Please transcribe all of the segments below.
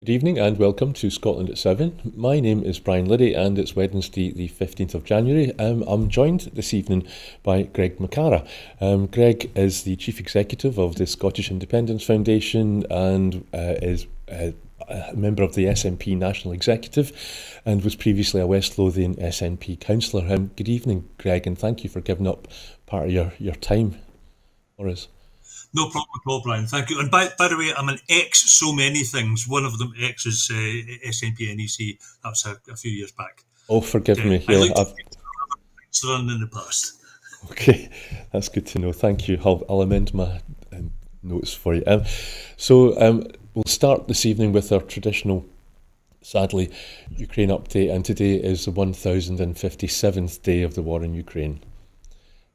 Good evening and welcome to Scotland at 7. My name is Brian Liddy and it's Wednesday the 15th of January. I'm joined this evening by Greg McCarra. Greg is the Chief Executive of the Scottish Independence Foundation and is a member of the SNP National Executive and was previously a West Lothian SNP councillor. Good evening, Greg, and thank you for giving up part of your time for us. No problem at all, Brian. Thank you. And by the way, I'm an ex so many things. One of them ex is SNP NEC. That was a few years back. Oh, forgive me. I looked at things done in the past. Okay, that's good to know. Thank you. I'll amend my notes for you. We'll start this evening with our traditional, sadly, Ukraine update, and today is the 1057th day of the war in Ukraine.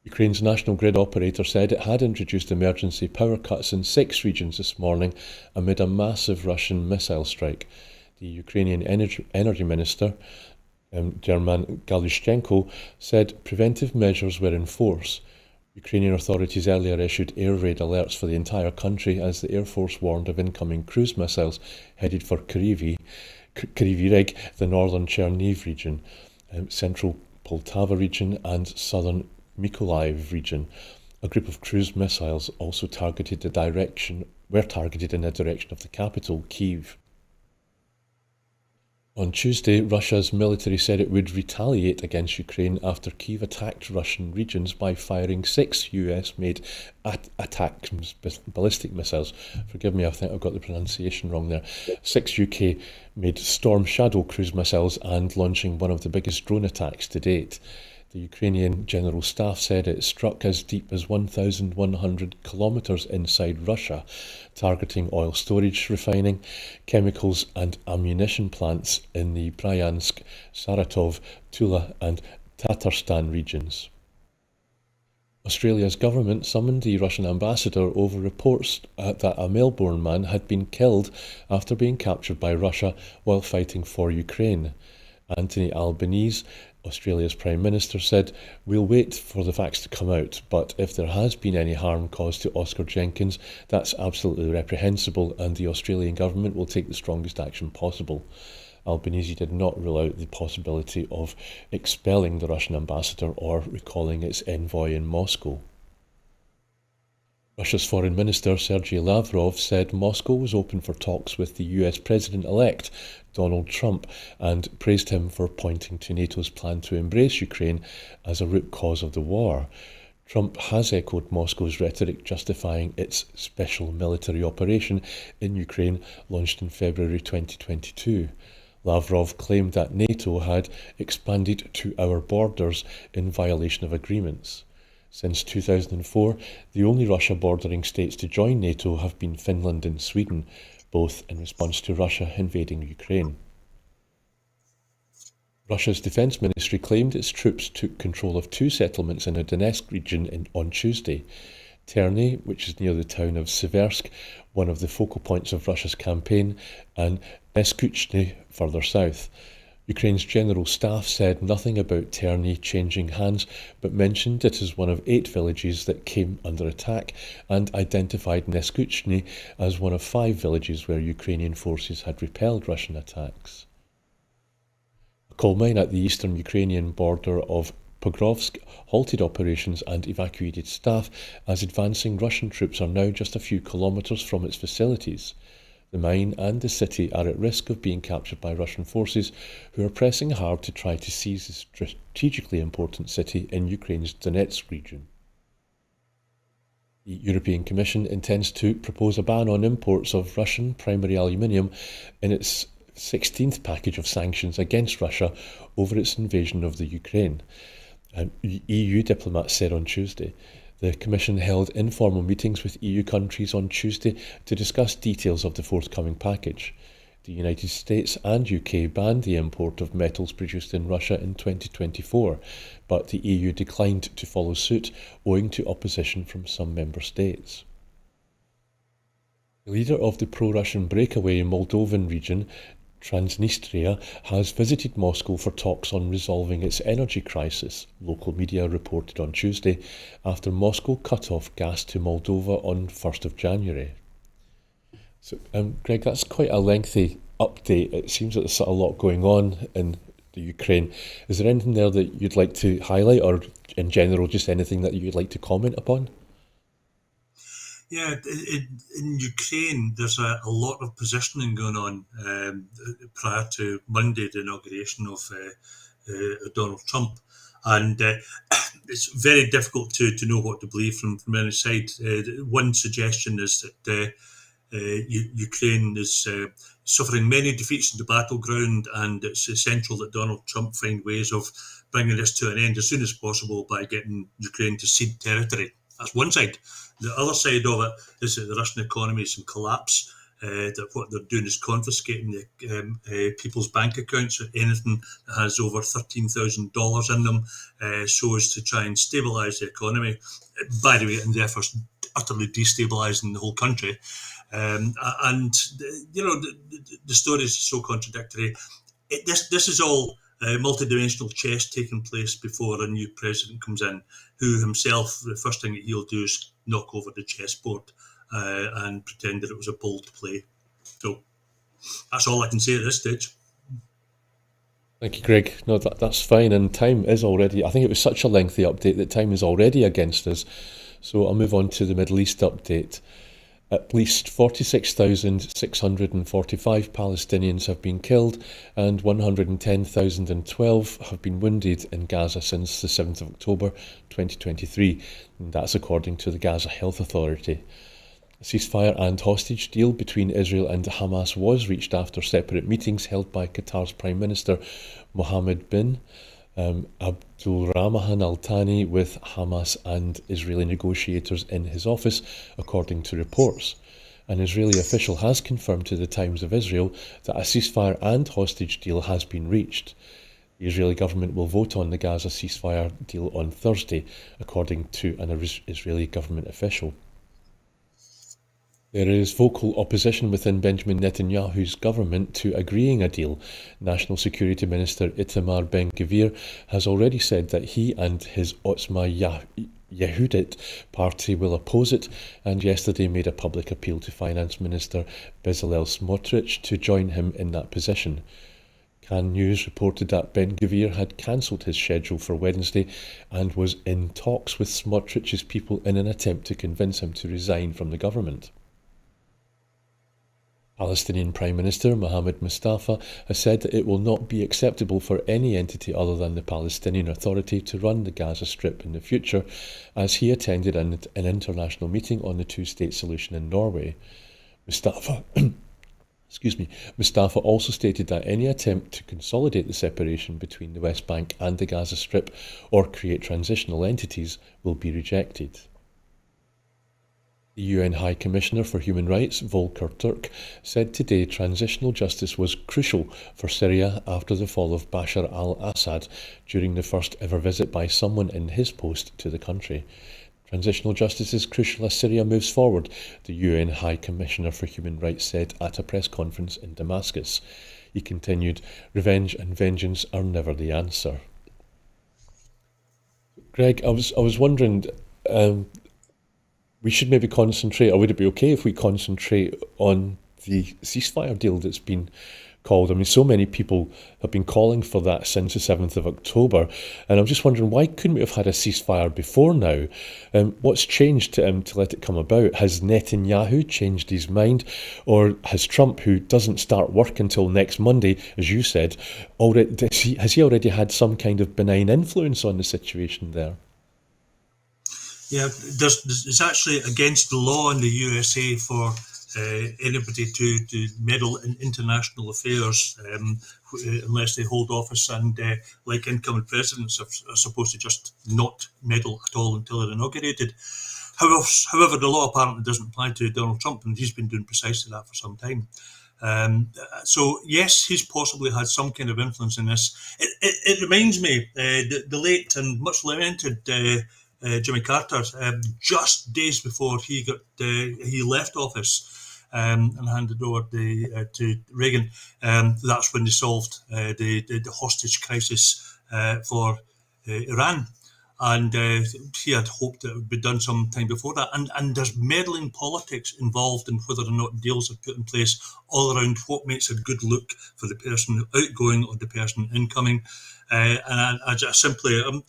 Ukraine's national grid operator said it had introduced emergency power cuts in 6 regions this morning amid a massive Russian missile strike. The Ukrainian energy minister, German Galushchenko, said preventive measures were in force. Ukrainian authorities earlier issued air raid alerts for the entire country as the Air Force warned of incoming cruise missiles headed for Kryvyi Rih, the northern Chernihiv region, central Poltava region and southern Mykolaiv region. A group of cruise missiles also were targeted in the direction of the capital, Kyiv. On Tuesday, Russia's military said it would retaliate against Ukraine after Kyiv attacked Russian regions by firing 6 US-made ATACMS ballistic missiles. Forgive me, I think I've got the pronunciation wrong there. 6 UK-made Storm Shadow cruise missiles and launching one of the biggest drone attacks to date. The Ukrainian General Staff said it struck as deep as 1,100 kilometres inside Russia, targeting oil storage, refining, chemicals and ammunition plants in the Bryansk, Saratov, Tula and Tatarstan regions. Australia's government summoned the Russian ambassador over reports that a Melbourne man had been killed after being captured by Russia while fighting for Ukraine. Anthony Albanese, Australia's Prime Minister, said, "We'll wait for the facts to come out, but if there has been any harm caused to Oscar Jenkins, that's absolutely reprehensible and the Australian government will take the strongest action possible." Albanese did not rule out the possibility of expelling the Russian ambassador or recalling its envoy in Moscow. Russia's Foreign Minister Sergei Lavrov said Moscow was open for talks with the US President-elect Donald Trump and praised him for pointing to NATO's plan to embrace Ukraine as a root cause of the war. Trump has echoed Moscow's rhetoric justifying its special military operation in Ukraine launched in February 2022. Lavrov claimed that NATO had expanded to our borders in violation of agreements. Since 2004, the only Russia bordering states to join NATO have been Finland and Sweden, both in response to Russia invading Ukraine. Russia's defence ministry claimed its troops took control of 2 settlements in the Donetsk region on Tuesday. Terny, which is near the town of Seversk, one of the focal points of Russia's campaign, and Neskuchny further south. Ukraine's General Staff said nothing about Terny changing hands, but mentioned it as one of 8 villages that came under attack and identified Neskuchny as one of 5 villages where Ukrainian forces had repelled Russian attacks. A coal mine at the eastern Ukrainian border of Pokrovsk halted operations and evacuated staff as advancing Russian troops are now just a few kilometres from its facilities. The mine and the city are at risk of being captured by Russian forces who are pressing hard to try to seize the strategically important city in Ukraine's Donetsk region. The European Commission intends to propose a ban on imports of Russian primary aluminium in its 16th package of sanctions against Russia over its invasion of the Ukraine. EU diplomats said on Tuesday. The Commission held informal meetings with EU countries on Tuesday to discuss details of the forthcoming package. The United States and UK banned the import of metals produced in Russia in 2024, but the EU declined to follow suit owing to opposition from some member states. The leader of the pro-Russian breakaway Moldovan region, Transnistria, has visited Moscow for talks on resolving its energy crisis, local media reported on Tuesday, after Moscow cut off gas to Moldova on 1st of January. So, Greg, that's quite a lengthy update. It seems that there's a lot going on in the Ukraine. Is there anything there that you'd like to highlight, or in general, just anything that you'd like to comment upon? Yeah, in Ukraine, there's a lot of positioning going on prior to Monday, the inauguration of Donald Trump. And it's very difficult to know what to believe from any side. One suggestion is that Ukraine is suffering many defeats in the battleground, and it's essential that Donald Trump find ways of bringing this to an end as soon as possible by getting Ukraine to cede territory. That's one side. The other side of it is that the Russian economy is in collapse. That what they're doing is confiscating the people's bank accounts, anything that has over $13,000 in them, so as to try and stabilise the economy. By the way, and therefore utterly destabilising the whole country. And the story is so contradictory. This is all multi-dimensional chess taking place before a new president comes in, who himself, the first thing that he'll do is knock over the chessboard and pretend that it was a bold play. So that's all I can say at this stage. Thank you, Greg. No, that's fine. And time is already, I think it was such a lengthy update that time is already against us. So I'll move on to the Middle East update. At least 46,645 Palestinians have been killed and 110,012 have been wounded in Gaza since the 7th of October 2023. And that's according to the Gaza Health Authority. A ceasefire and hostage deal between Israel and Hamas was reached after separate meetings held by Qatar's Prime Minister Mohammed bin Abdulrahman Al Thani with Hamas and Israeli negotiators in his office, according to reports. An Israeli official has confirmed to the Times of Israel that a ceasefire and hostage deal has been reached. The Israeli government will vote on the Gaza ceasefire deal on Thursday, according to an Israeli government official. There is vocal opposition within Benjamin Netanyahu's government to agreeing a deal. National Security Minister Itamar Ben-Gvir has already said that he and his Otzma Yehudit party will oppose it, and yesterday made a public appeal to Finance Minister Bezalel Smotrich to join him in that position. Can News reported that Ben-Gvir had cancelled his schedule for Wednesday and was in talks with Smotrich's people in an attempt to convince him to resign from the government. Palestinian Prime Minister Mohammed Mustafa has said that it will not be acceptable for any entity other than the Palestinian Authority to run the Gaza Strip in the future, as he attended an international meeting on the two-state solution in Norway. Mustafa also stated that any attempt to consolidate the separation between the West Bank and the Gaza Strip or create transitional entities will be rejected. The UN High Commissioner for Human Rights, Volker Turk, said today transitional justice was crucial for Syria after the fall of Bashar al-Assad during the first ever visit by someone in his post to the country. Transitional justice is crucial as Syria moves forward, the UN High Commissioner for Human Rights said at a press conference in Damascus. He continued, "Revenge and vengeance are never the answer." Greg, I was wondering, we should maybe concentrate, or would it be okay if we concentrate on the ceasefire deal that's been called? I mean, so many people have been calling for that since the 7th of October, and I'm just wondering, why couldn't we have had a ceasefire before now? What's changed to let it come about? Has Netanyahu changed his mind, or has Trump, who doesn't start work until next Monday, as you said, has he already had some kind of benign influence on the situation there? Yeah, it's actually against the law in the USA for anybody to meddle in international affairs unless they hold office, and like incoming presidents are supposed to just not meddle at all until they're inaugurated. However, the law apparently doesn't apply to Donald Trump, and he's been doing precisely that for some time. So yes, he's possibly had some kind of influence in this. It reminds me the late and much lamented Jimmy Carter, just days before he left office and handed over to Reagan. That's when they solved the hostage crisis for Iran. And he had hoped that it would be done some time before that. And there's meddling politics involved in whether or not deals are put in place all around what makes a good look for the person outgoing or the person incoming. And I just simply, I'm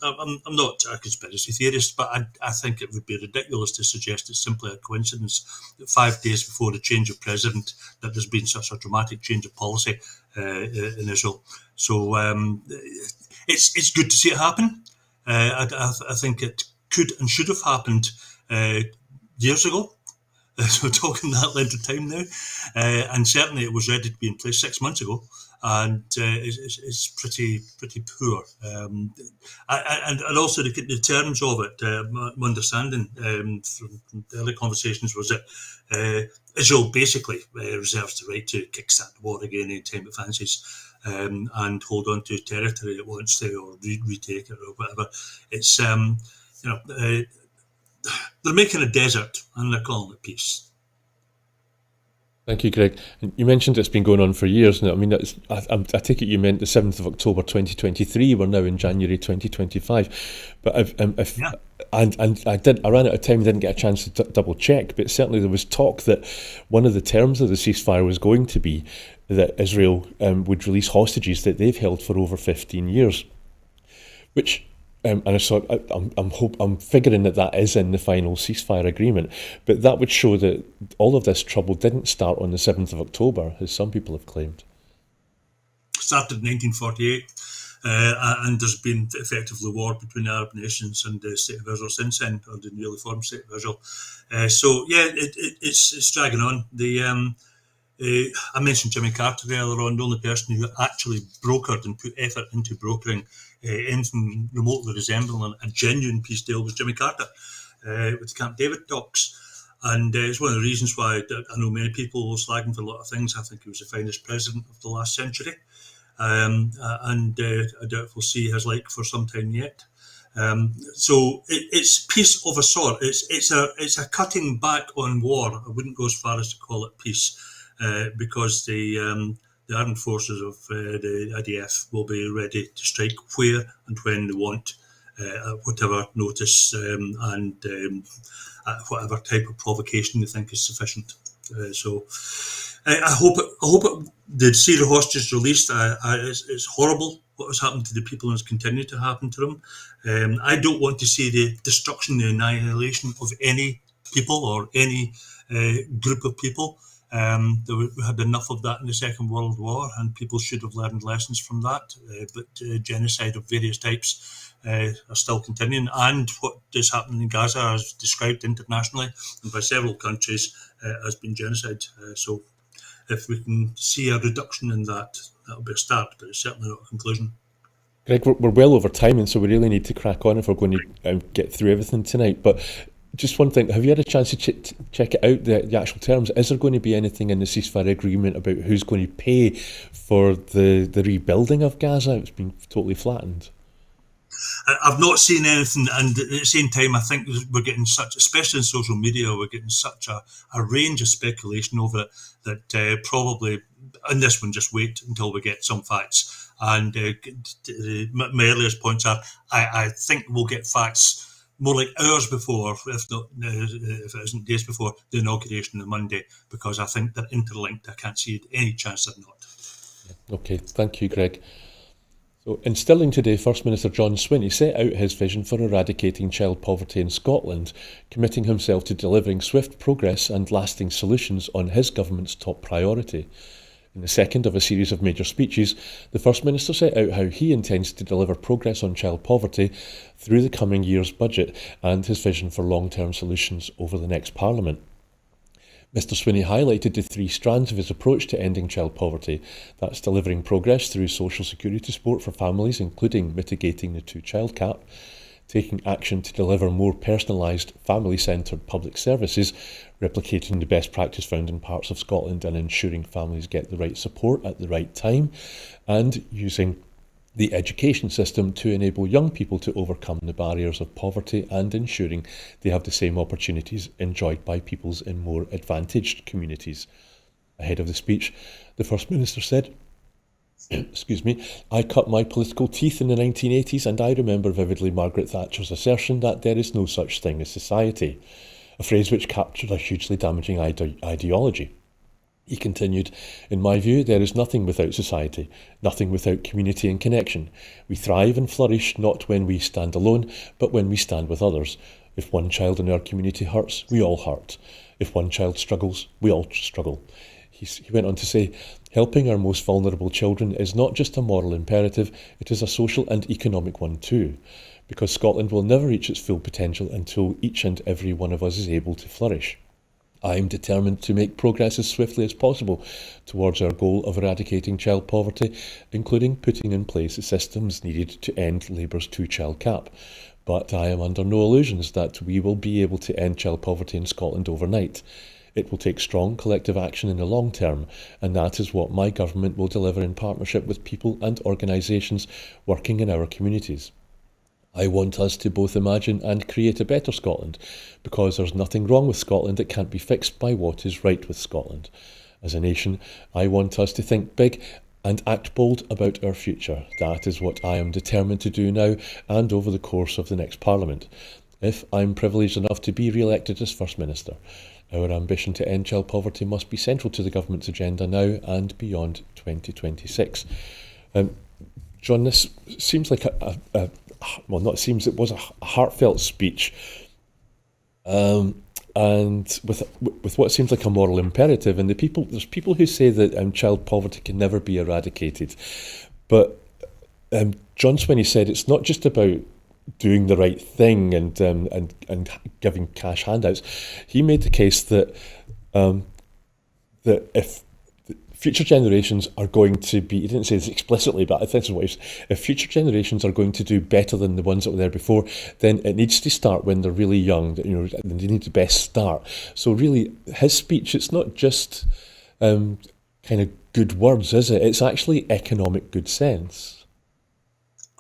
not a conspiracy theorist, but I think it would be ridiculous to suggest it's simply a coincidence that 5 days before the change of president, that there's been such a dramatic change of policy in Israel. So it's good to see it happen. I think it could and should have happened years ago. So we're talking that length of time now, and certainly it was ready to be in place 6 months ago, and it's pretty poor. And also the terms of it, my understanding from the early conversations was that Israel basically reserves the right to kickstart the war again anytime it fancies. And hold on to territory it wants to, or retake it, or whatever. It's they're making a desert and they're calling it peace. Thank you, Greg. And you mentioned it's been going on for years now. I mean, I take it you meant the 7th of October 2023. We're now in January 2025. But I ran out of time, didn't get a chance to double check, but certainly there was talk that one of the terms of the ceasefire was going to be that Israel would release hostages that they've held for over 15 years, which and I'm figuring that is in the final ceasefire agreement, but that would show that all of this trouble didn't start on the 7th of October, as some people have claimed. Started in 1948, and there's been effectively war between the Arab nations and the State of Israel since then, or the newly formed State of Israel. So yeah, it's dragging on. I mentioned Jimmy Carter earlier on. The only person who actually brokered and put effort into brokering anything remotely resembling a genuine peace deal was Jimmy Carter with the Camp David talks. And it's one of the reasons why I know many people will slag him for a lot of things. I think he was the finest president of the last century. And I doubt we'll see his like for some time yet. So it's peace of a sort. It's a cutting back on war. I wouldn't go as far as to call it peace. Because the armed forces of the IDF will be ready to strike where and when they want, at whatever notice and whatever type of provocation they think is sufficient. So I hope the see the hostages released. It's horrible what has happened to the people and has continued to happen to them. I don't want to see the destruction, the annihilation of any people or any group of people. We had enough of that in the Second World War, and people should have learned lessons from that. But genocide of various types are still continuing, and what is happening in Gaza, as described internationally and by several countries, has been genocide. So if we can see a reduction in that, that'll be a start, but it's certainly not a conclusion. Greg, we're well over time, and so we really need to crack on if we're going to get through everything tonight. But just one thing, have you had a chance to check it out, the actual terms? Is there going to be anything in the ceasefire agreement about who's going to pay for the rebuilding of Gaza? It's been totally flattened. I've not seen anything, and at the same time, I think we're getting such, especially in social media, we're getting such a range of speculation over it that probably, and this one, just wait until we get some facts. And my earliest points are, I think we'll get facts more like hours before, if it isn't days before, the inauguration on Monday, because I think they're interlinked. I can't see any chance they're not. Okay, thank you, Greg. So, in Stirling today, First Minister John Swinney set out his vision for eradicating child poverty in Scotland, committing himself to delivering swift progress and lasting solutions on his government's top priority. In the second of a series of major speeches, the First Minister set out how he intends to deliver progress on child poverty through the coming year's budget and his vision for long-term solutions over the next Parliament. Mr Swinney highlighted the three strands of his approach to ending child poverty. That's delivering progress through social security support for families, including mitigating the two-child cap, taking action to deliver more personalised, family-centred public services, replicating the best practice found in parts of Scotland and ensuring families get the right support at the right time, and using the education system to enable young people to overcome the barriers of poverty and ensuring they have the same opportunities enjoyed by peoples in more advantaged communities. Ahead of the speech, the First Minister said, excuse me, I cut my political teeth in the 1980s, and I remember vividly Margaret Thatcher's assertion that there is no such thing as society, a phrase which captured a hugely damaging ideology. He continued, in my view, there is nothing without society, nothing without community and connection. We thrive and flourish not when we stand alone, but when we stand with others. If one child in our community hurts, we all hurt. If one child struggles, we all struggle. He went on to say, helping our most vulnerable children is not just a moral imperative, it is a social and economic one too, because Scotland will never reach its full potential until each and every one of us is able to flourish. I am determined to make progress as swiftly as possible towards our goal of eradicating child poverty, including putting in place the systems needed to end Labour's two-child cap. But I am under no illusions that we will be able to end child poverty in Scotland overnight. It will take strong collective action in the long term, and that is what my government will deliver in partnership with people and organisations working in our communities. I want us to both imagine and create a better Scotland, because there's nothing wrong with Scotland that can't be fixed by what is right with Scotland. As a nation, I want us to think big and act bold about our future. That is what I am determined to do now and over the course of the next Parliament, if I'm privileged enough to be re-elected as First Minister. Our ambition to end child poverty must be central to the government's agenda now and beyond 2026. John, this seems like well, not seems, it was a heartfelt speech, and with what seems like a moral imperative. And there's people who say that child poverty can never be eradicated, but John Swinney said it's not just about doing the right thing and giving cash handouts. He made the case that that if future generations are going to be, he didn't say this explicitly, but I think that's what he said, if future generations are going to do better than the ones that were there before, then it needs to start when they're really young. They need the best start. So really, his speech, it's not just kind of good words, is it? It's actually economic good sense.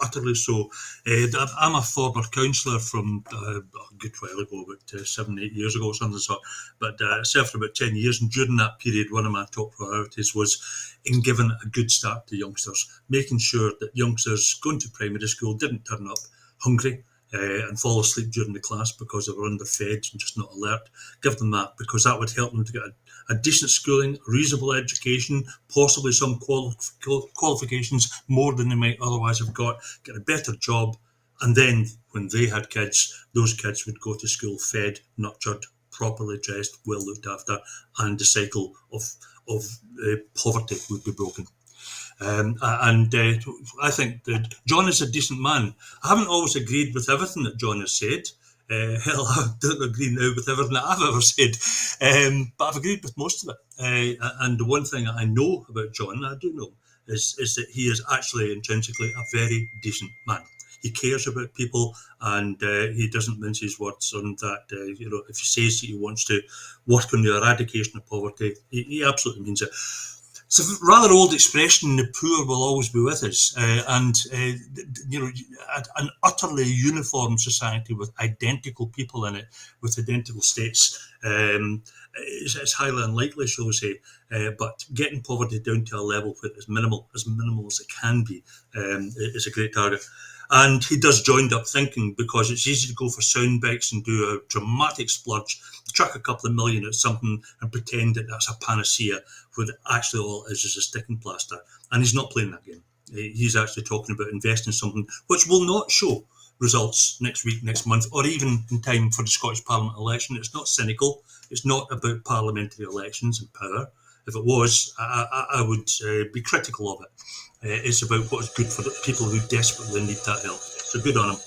Utterly so. I'm a former councillor from a good while ago, about 7-8 years ago or something sort. But I served for about 10 years, and during that period, one of my top priorities was in giving a good start to youngsters, making sure that youngsters going to primary school didn't turn up hungry and fall asleep during the class because they were underfed and just not alert. Give them that, because that would help them to get a decent schooling, a reasonable education, possibly some qualifications more than they might otherwise have got, get a better job, and then when they had kids, those kids would go to school fed, nurtured, properly dressed, well looked after, and the cycle of poverty would be broken. I think that John is a decent man. I haven't always agreed with everything that John has said. Hell, I don't agree now with everything that I've ever said, but I've agreed with most of it. And the one thing I know about John, I do know, is that he is actually intrinsically a very decent man. He cares about people, and he doesn't mince his words on that. If he says that he wants to work on the eradication of poverty, he absolutely means it. It's a rather old expression, the poor will always be with us. An utterly uniform society with identical people in it, with identical states, it's highly unlikely, shall we say. But getting poverty down to a level where it's minimal as it can be, is a great target. And he does joined up thinking, because it's easy to go for sound bites and do a dramatic splurge, chuck a couple of million at something and pretend that that's a panacea, when actually all it is a sticking plaster. And he's not playing that game. He's actually talking about investing in something which will not show results next week, next month, or even in time for the Scottish Parliament election. It's not cynical. It's not about parliamentary elections and power. If it was, I would be critical of it. It's about what is good for the people who desperately need that help. So good on him.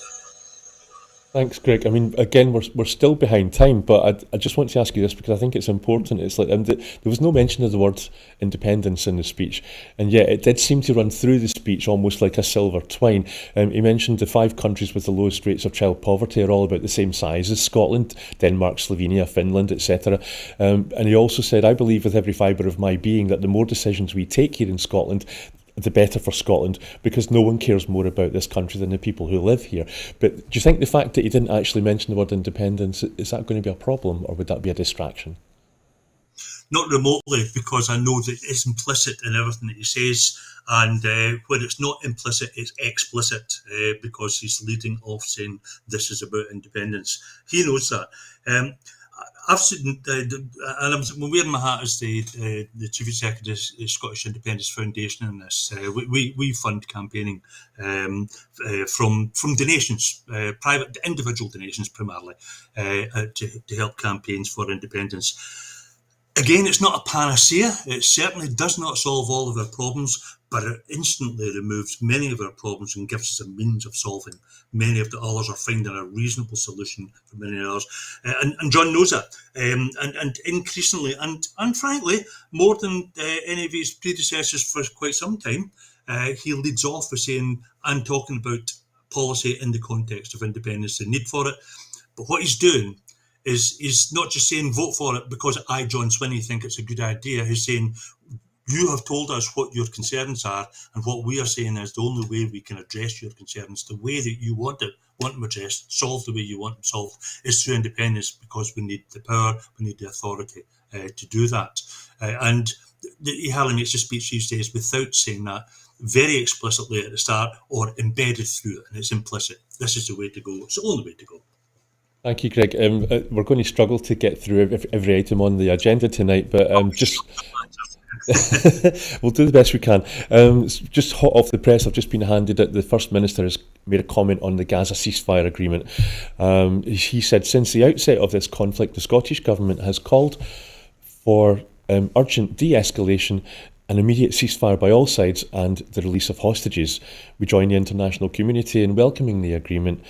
Thanks, Greg. I mean, again, we're still behind time, but I just want to ask you this because I think it's important. It's like there was no mention of the word independence in the speech, and yet it did seem to run through the speech almost like a silver twine. He mentioned the 5 countries with the lowest rates of child poverty are all about the same size as Scotland, Denmark, Slovenia, Finland, etc. And he also said, I believe with every fibre of my being that the more decisions we take here in Scotland, the better for Scotland, because no one cares more about this country than the people who live here. But do you think the fact that he didn't actually mention the word independence, is that going to be a problem, or would that be a distraction? not remotely, because I know that it's implicit in everything that he says, and when it's not implicit, it's explicit, because he's leading off saying this is about independence. He knows that. I've seen, and I'm wearing my hat as the chief executive of the Scottish Independence Foundation in this. We fund campaigning from donations, private, individual donations primarily, to help campaigns for independence. Again, it's not a panacea. It certainly does not solve all of our problems, but it instantly removes many of our problems and gives us a means of solving many of the others, or finding a reasonable solution for many others. And John knows that. And increasingly, and frankly, more than any of his predecessors for quite some time, he leads off with saying, I'm talking about policy in the context of independence, the need for it. But what he's doing is not just saying vote for it because I, John Swinney, think it's a good idea. He's saying, you have told us what your concerns are, and what we are saying is the only way we can address your concerns, the way that you want them addressed, solved the way you want them solved, is through independence, because we need the power, we need the authority to do that. And he hardly makes a speech these days without saying that very explicitly at the start, or embedded through it, and it's implicit. This is the way to go. It's the only way to go. Thank you, Greg. We're going to struggle to get through every item on the agenda tonight, but just we'll do the best we can. Just hot off the press, I've just been handed that the First Minister has made a comment on the Gaza ceasefire agreement. He said, since the outset of this conflict, the Scottish Government has called for urgent de-escalation, an immediate ceasefire by all sides, and the release of hostages. We join the international community in welcoming the agreement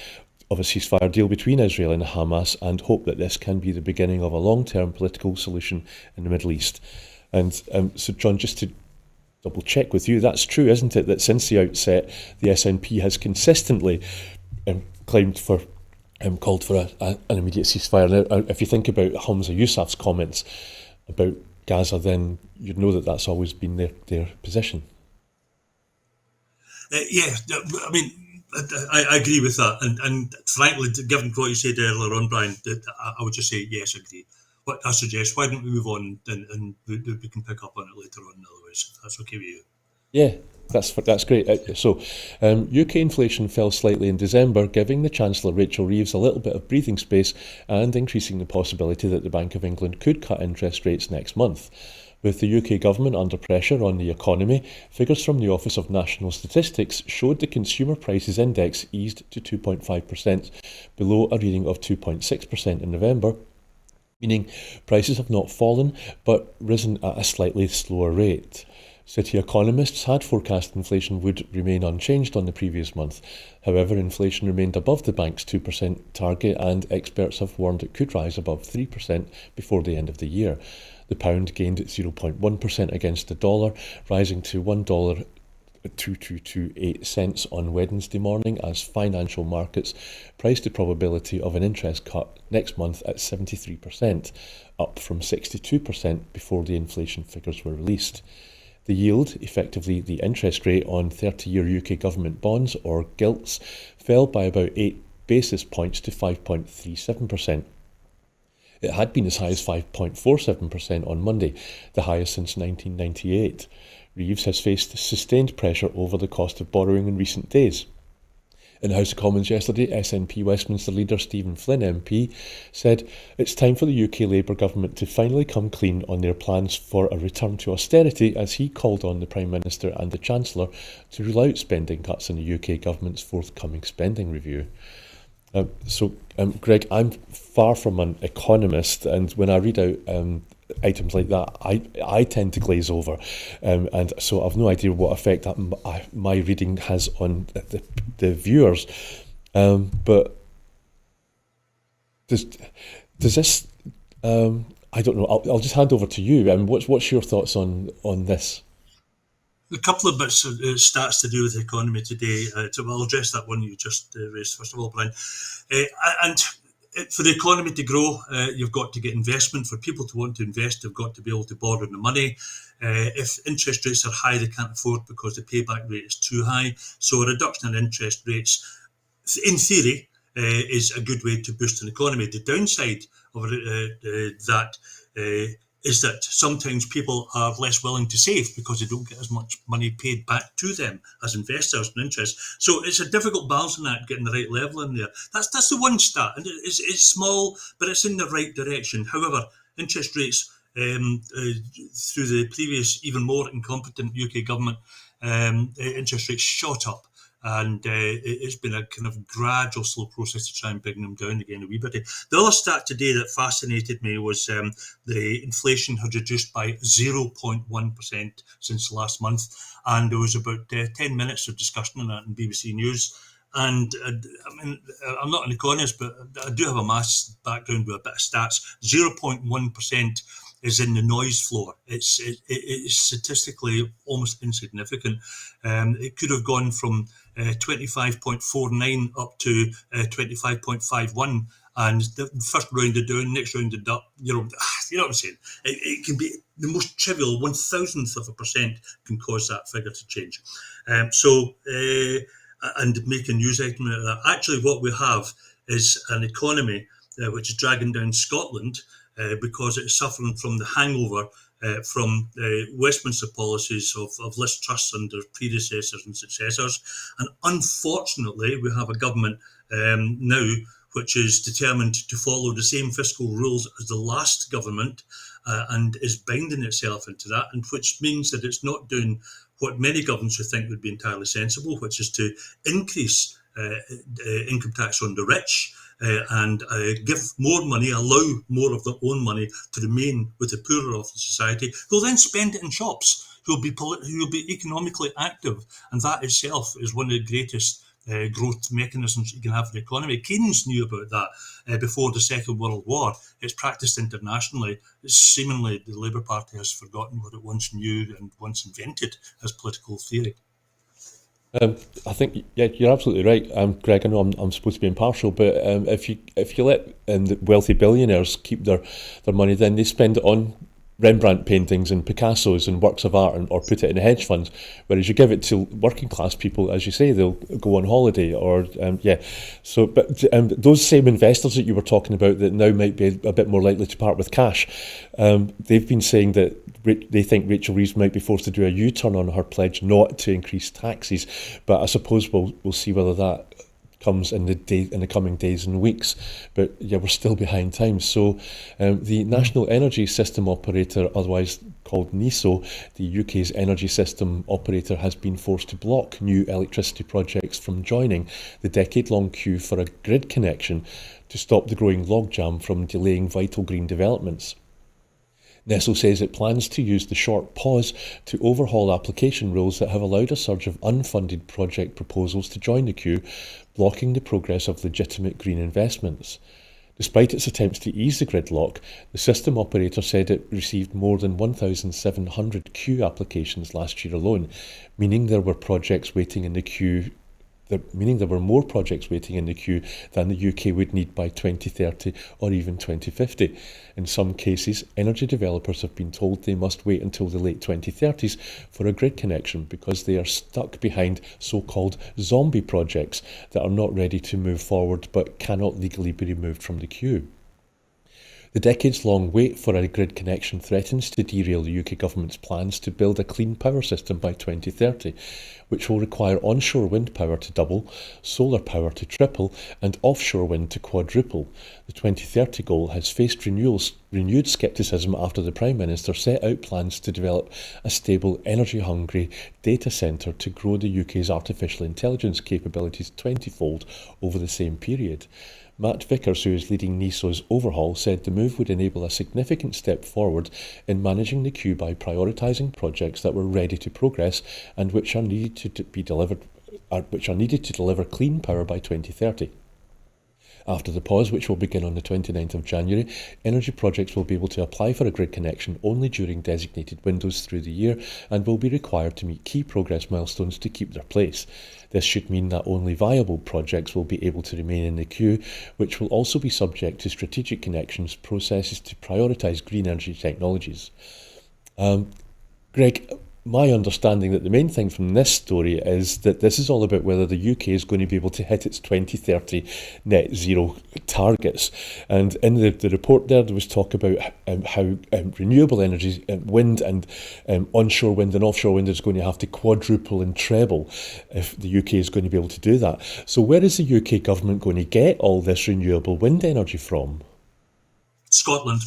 of a ceasefire deal between Israel and Hamas, and hope that this can be the beginning of a long-term political solution in the Middle East. And so, John, just to double check with you, that's true, isn't it, that since the outset, the SNP has consistently called for an immediate ceasefire. Now, if you think about Hamza Yousaf's comments about Gaza, then you'd know that that's always been their position. Yeah, I mean, I agree with that, and frankly, given what you said earlier on, Brian, I would just say yes, agree. What I suggest, why don't we move on, and we can pick up on it later on, otherwise, if that's okay with you. Yeah, that's great. So, UK inflation fell slightly in December, giving the Chancellor Rachel Reeves a little bit of breathing space and increasing the possibility that the Bank of England could cut interest rates next month. With the UK government under pressure on the economy, figures from the Office of National Statistics showed the Consumer Prices Index eased to 2.5%, below a reading of 2.6% in November, meaning prices have not fallen but risen at a slightly slower rate. City economists had forecast inflation would remain unchanged on the previous month. However, inflation remained above the bank's 2% target, and experts have warned it could rise above 3% before the end of the year. The pound gained 0.1% against the dollar, rising to $1.2228 on Wednesday morning, as financial markets priced the probability of an interest cut next month at 73%, up from 62% before the inflation figures were released. The yield, effectively the interest rate on 30-year UK government bonds, or gilts, fell by about 8 basis points to 5.37%. It had been as high as 5.47% on Monday, the highest since 1998. Reeves has faced sustained pressure over the cost of borrowing in recent days. In the House of Commons yesterday, SNP Westminster leader Stephen Flynn MP said it's time for the UK Labour government to finally come clean on their plans for a return to austerity, as he called on the Prime Minister and the Chancellor to rule out spending cuts in the UK government's forthcoming spending review. Greg, I'm far from an economist, and when I read out items like that, I tend to glaze over, and so I've no idea what effect that my reading has on the viewers. But does this? I don't know. I'll just hand over to you. What's your thoughts on this? A couple of bits of stats to do with the economy today. So I'll address that one you just raised, first of all, Brian. And for the economy to grow, you've got to get investment. For people to want to invest, they've got to be able to borrow the money. If interest rates are high, they can't afford because the payback rate is too high. So a reduction in interest rates, in theory, is a good way to boost an economy. The downside of that is that sometimes people are less willing to save because they don't get as much money paid back to them as investors and interest. So it's a difficult balancing act, getting the right level in there. That's the one stat, and it's small, but it's in the right direction. However, interest rates through the previous, even more incompetent UK government, interest rates shot up. And it's been a kind of gradual, slow process to try and bring them down again a wee bit. The other stat today that fascinated me was the inflation had reduced by 0.1% since last month. And there was about 10 minutes of discussion on that in BBC News. And I mean, I'm not an economist, but I do have a maths background with a bit of stats. 0.1% is in the noise floor. It's statistically almost insignificant. It could have gone from 25.49 up to 25.51, and the first rounded down, next rounded up. You know what I'm saying. It can be the most trivial 1,000th of a percent can cause that figure to change. And make a news item out of that. Actually, what we have is an economy which is dragging down Scotland because it is suffering from the hangover from Westminster policies of Liz Truss and their predecessors and successors. And unfortunately, we have a government now which is determined to follow the same fiscal rules as the last government and is binding itself into that, and which means that it's not doing what many governments would think would be entirely sensible, which is to increase income tax on the rich and give more money, allow more of their own money to remain with the poorer of the society, who'll then spend it in shops, who'll be economically active. And that itself is one of the greatest growth mechanisms you can have in the economy. Keynes knew about that before the Second World War. It's practiced internationally. Seemingly, the Labour Party has forgotten what it once knew and once invented as political theory. I think you're absolutely right, Greg. I know I'm supposed to be impartial, but if you let the wealthy billionaires keep their money, then they spend it on Rembrandt paintings and Picassos and works of art, or put it in hedge funds. Whereas you give it to working class people, as you say, they'll go on holiday or So, but those same investors that you were talking about that now might be a bit more likely to part with cash, they've been saying that they think Rachel Reeves might be forced to do a U-turn on her pledge not to increase taxes. But I suppose we'll see whether that comes in the coming days and weeks. But yeah, we're still behind time. So the National Energy System Operator, otherwise called NESO, the UK's energy system operator, has been forced to block new electricity projects from joining the decade-long queue for a grid connection to stop the growing logjam from delaying vital green developments. NESO says it plans to use the short pause to overhaul application rules that have allowed a surge of unfunded project proposals to join the queue, blocking the progress of legitimate green investments. Despite its attempts to ease the gridlock, the system operator said it received more than 1,700 queue applications last year alone, meaning there were more projects waiting in the queue than the UK would need by 2030 or even 2050. In some cases, energy developers have been told they must wait until the late 2030s for a grid connection because they are stuck behind so-called zombie projects that are not ready to move forward but cannot legally be removed from the queue. The decades-long wait for a grid connection threatens to derail the UK government's plans to build a clean power system by 2030, which will require onshore wind power to double, solar power to triple, and offshore wind to quadruple. The 2030 goal has faced renewed scepticism after the Prime Minister set out plans to develop a stable, energy-hungry data centre to grow the UK's artificial intelligence capabilities 20-fold over the same period. Matt Vickers, who is leading NESO's overhaul, said the move would enable a significant step forward in managing the queue by prioritising projects that were ready to progress and which are needed to deliver clean power by 2030. After the pause, which will begin on the 29th of January, energy projects will be able to apply for a grid connection only during designated windows through the year and will be required to meet key progress milestones to keep their place. This should mean that only viable projects will be able to remain in the queue, which will also be subject to strategic connections processes to prioritise green energy technologies. Greg, my understanding that the main thing from this story is that this is all about whether the UK is going to be able to hit its 2030 net zero targets. And in the report there was talk about how renewable energy, wind and onshore wind and offshore wind is going to have to quadruple and treble if the UK is going to be able to do that. So where is the UK government going to get all this renewable wind energy from? Scotland.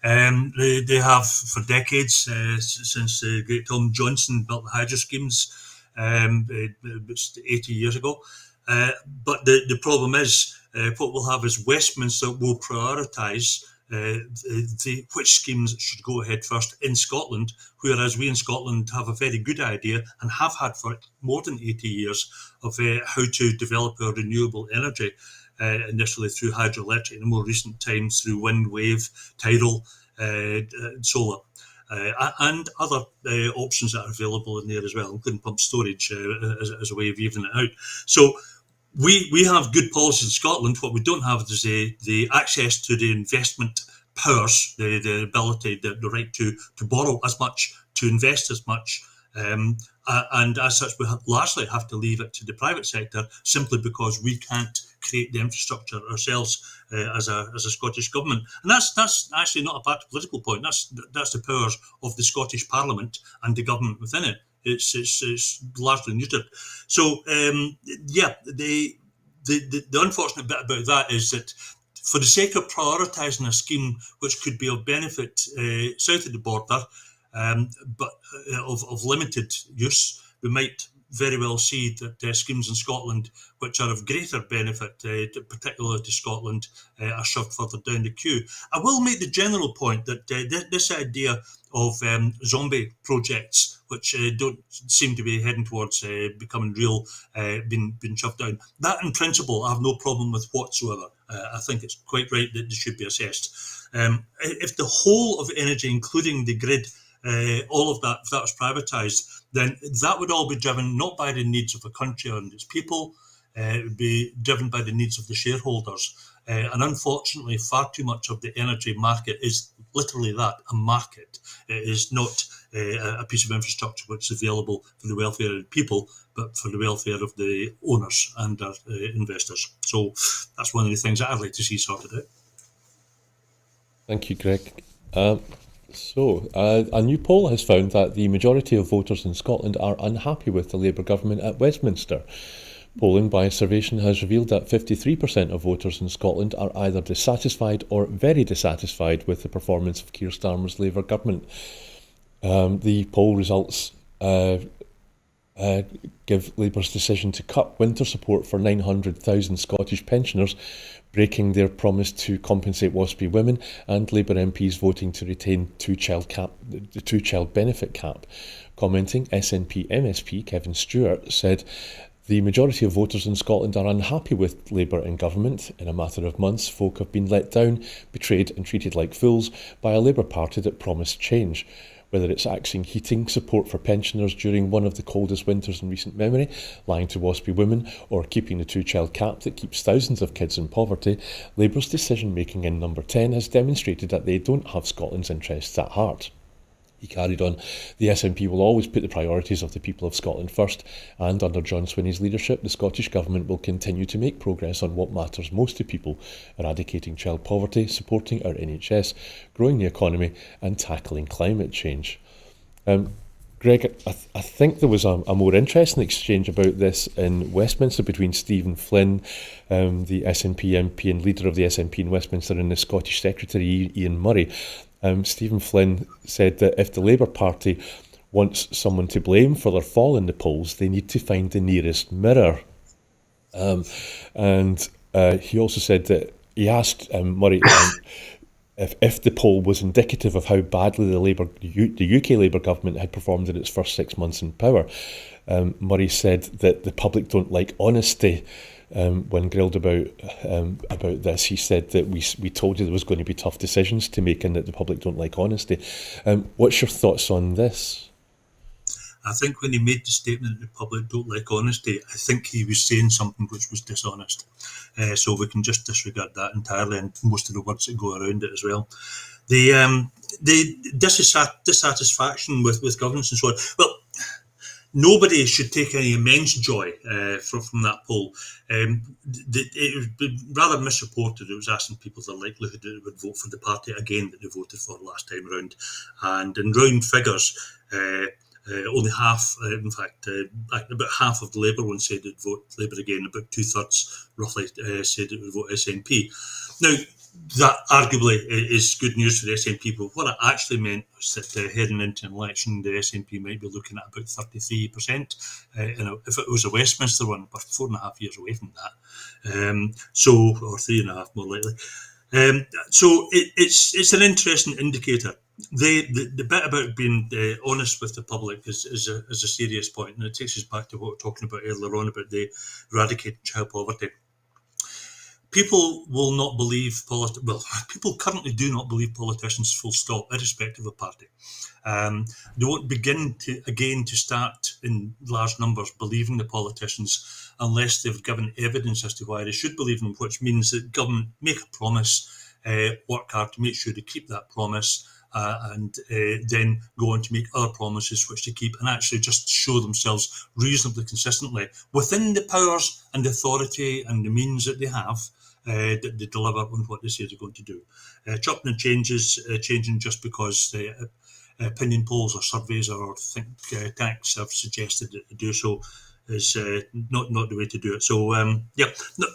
They have for decades, since the great Tom Johnson built the hydro schemes, 80 years ago. But the problem is, what we'll have is Westminster will prioritise which schemes should go ahead first in Scotland, whereas we in Scotland have a very good idea and have had for more than 80 years of how to develop our renewable energy. Initially through hydroelectric, in more recent times through wind, wave, tidal, solar, and other options that are available in there as well, including pump storage as a way of evening it out. So we have good policies in Scotland. What we don't have is the access to the investment powers, the ability, the right to borrow as much, to invest as much. And as such, we largely have to leave it to the private sector simply because we can't create the infrastructure ourselves as a Scottish government. And that's actually not a bad political point. That's the powers of the Scottish Parliament and the government within it. It's largely neutered. So the unfortunate bit about that is that for the sake of prioritising a scheme which could be of benefit south of the border, but of limited use, we might very well see that schemes in Scotland which are of greater benefit, particularly to Scotland, are shoved further down the queue. I will make the general point that this idea of zombie projects, which don't seem to be heading towards becoming real, being shoved down, that in principle I have no problem with whatsoever. I think it's quite right that they should be assessed. If the whole of energy, including the grid, all of that, if that was privatised, then that would all be driven not by the needs of the country and its people, it would be driven by the needs of the shareholders. And unfortunately, far too much of the energy market is literally that, a market. It is not a piece of infrastructure which is available for the welfare of the people, but for the welfare of the owners and their investors. So that's one of the things that I'd like to see sorted out. Thank you, Greg. A new poll has found that the majority of voters in Scotland are unhappy with the Labour government at Westminster. Polling by Observation has revealed that 53% of voters in Scotland are either dissatisfied or very dissatisfied with the performance of Keir Starmer's Labour government. The poll results give Labour's decision to cut winter support for 900,000 Scottish pensioners, breaking their promise to compensate WASPy women, and Labour MPs voting to retain the two-child benefit cap. Commenting, SNP MSP Kevin Stewart said, "The majority of voters in Scotland are unhappy with Labour in government. In a matter of months, folk have been let down, betrayed and treated like fools by a Labour Party that promised change. Whether it's axing heating, support for pensioners during one of the coldest winters in recent memory, lying to WASPy women, or keeping the two-child cap that keeps thousands of kids in poverty, Labour's decision-making in Number 10 has demonstrated that they don't have Scotland's interests at heart." He carried on, "The SNP will always put the priorities of the people of Scotland first, and under John Swinney's leadership, the Scottish Government will continue to make progress on what matters most to people, eradicating child poverty, supporting our NHS, growing the economy, and tackling climate change." Greg, I think there was a more interesting exchange about this in Westminster between Stephen Flynn, the SNP MP and leader of the SNP in Westminster, and the Scottish Secretary Ian Murray. Stephen Flynn said that if the Labour Party wants someone to blame for their fall in the polls, they need to find the nearest mirror. And he also said that he asked Murray if the poll was indicative of how badly the UK Labour government had performed in its first 6 months in power. Murray said that the public don't like honesty. When grilled about this, he said that we told you there was going to be tough decisions to make and that the public don't like honesty. What's your thoughts on this? I think when he made the statement that the public don't like honesty, I think he was saying something which was dishonest. So we can just disregard that entirely, and most of the words that go around it as well. The dissatisfaction with governance and so on. Well, nobody should take any immense joy from that poll. It was rather misreported. It was asking people the likelihood that they would vote for the party again that they voted for last time around. And in round figures, only half, in fact, about half of the Labour ones said they'd vote Labour again. About 2/3 roughly said it would vote SNP. Now, that arguably is good news for the SNP, but what it actually meant was that heading into an election, the SNP might be looking at about 33%. If it was a Westminster one, we're 4.5 years away from that. Or 3.5 more likely. So it's an interesting indicator. The bit about being honest with the public is a serious point, and it takes us back to what we were talking about earlier on about the eradicating child poverty. People will not believe people currently do not believe politicians full stop, irrespective of party. They won't begin to start in large numbers believing the politicians unless they've given evidence as to why they should believe them, which means that government make a promise, work hard to make sure they keep that promise, and then go on to make other promises which they keep, and actually just show themselves reasonably consistently within the powers and authority and the means that they have, that they deliver on what they say they're going to do. Chopping and changing just because opinion polls or surveys or think tanks have suggested that they do so is not the way to do it. So,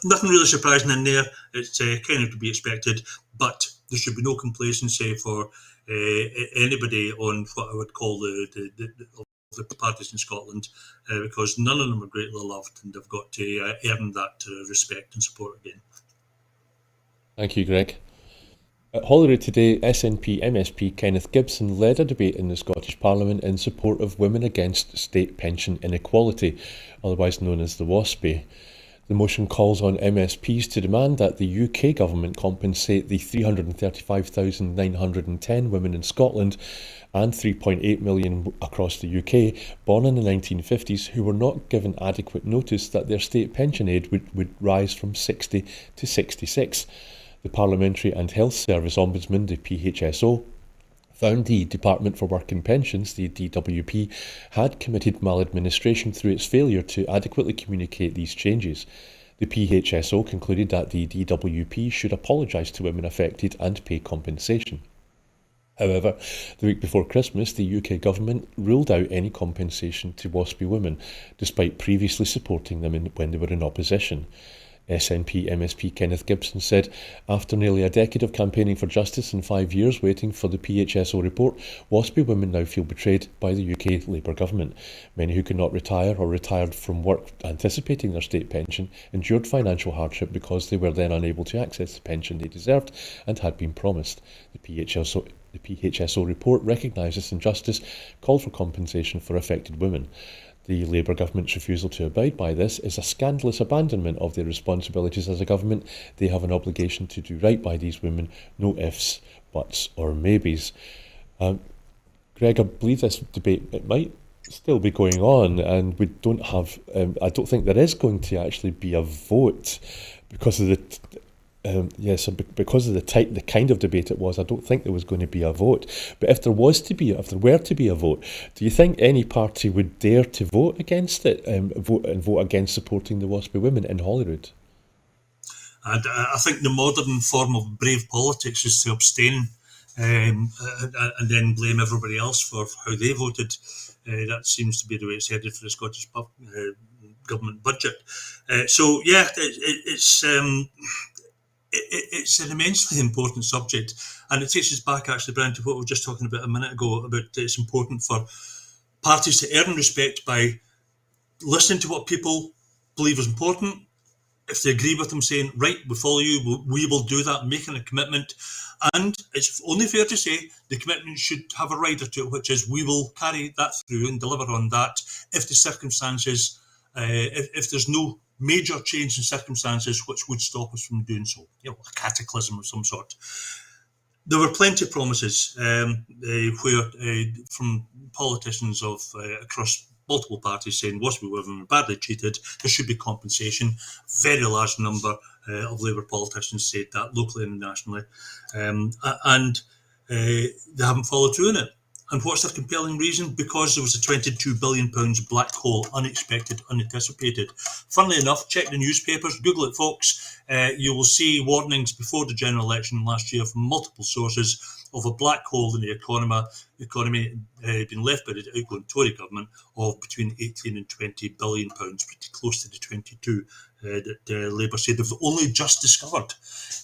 nothing really surprising in there. It's kind of to be expected, but there should be no complacency for anybody on what I would call the parties in Scotland, because none of them are greatly loved, and they've got to earn that respect and support again. Thank you, Greg. At Holyrood today, SNP MSP Kenneth Gibson led a debate in the Scottish Parliament in support of Women Against State Pension Inequality, otherwise known as the WASPI. The motion calls on MSPs to demand that the UK government compensate the 335,910 women in Scotland and 3.8 million across the UK born in the 1950s who were not given adequate notice that their state pension age would rise from 60 to 66. The Parliamentary and Health Service Ombudsman, the PHSO, found the Department for Work and Pensions, the DWP, had committed maladministration through its failure to adequately communicate these changes. The PHSO concluded that the DWP should apologise to women affected and pay compensation. However, the week before Christmas, the UK government ruled out any compensation to WASPI women, despite previously supporting them when they were in opposition. SNP MSP Kenneth Gibson said, after nearly a decade of campaigning for justice and 5 years waiting for the PHSO report, WASPI women now feel betrayed by the UK Labour government. Many who could not retire or retired from work anticipating their state pension endured financial hardship because they were then unable to access the pension they deserved and had been promised. The PHSO report recognised this injustice, called for compensation for affected women. The Labour government's refusal to abide by this is a scandalous abandonment of their responsibilities as a government. They have an obligation to do right by these women, no ifs, buts or maybes. Greg, I believe this debate, it might still be going on, and we don't have, I don't think there is going to actually be a vote because of the because of the kind of debate it was. I don't think there was going to be a vote. But if there were to be a vote, do you think any party would dare to vote against it, vote against supporting the WASPI women in Holyrood? And I think the modern form of brave politics is to abstain and then blame everybody else for how they voted. That seems to be the way it's headed for the Scottish government budget. It's an immensely important subject, and it takes us back actually, Brian, to what we were just talking about a minute ago, about it's important for parties to earn respect by listening to what people believe is important. If they agree with them, saying, right, we follow you, we will do that, making a commitment. And it's only fair to say the commitment should have a rider to it, which is we will carry that through and deliver on that if the circumstances, if there's no major change in circumstances which would stop us from doing so, a cataclysm of some sort. There were plenty of promises where from politicians of across multiple parties saying WASPI women were badly treated, there should be compensation. Very large number of Labour politicians said that locally and nationally, and they haven't followed through on it. And what's their compelling reason? Because there was a £22 billion black hole, unexpected, unanticipated. Funnily enough, check the newspapers, Google it, folks. You will see warnings before the general election last year from multiple sources of a black hole in the economy being left by the outgoing Tory government of between 18 and £20 billion, pretty close to the 22 that Labour said they've only just discovered.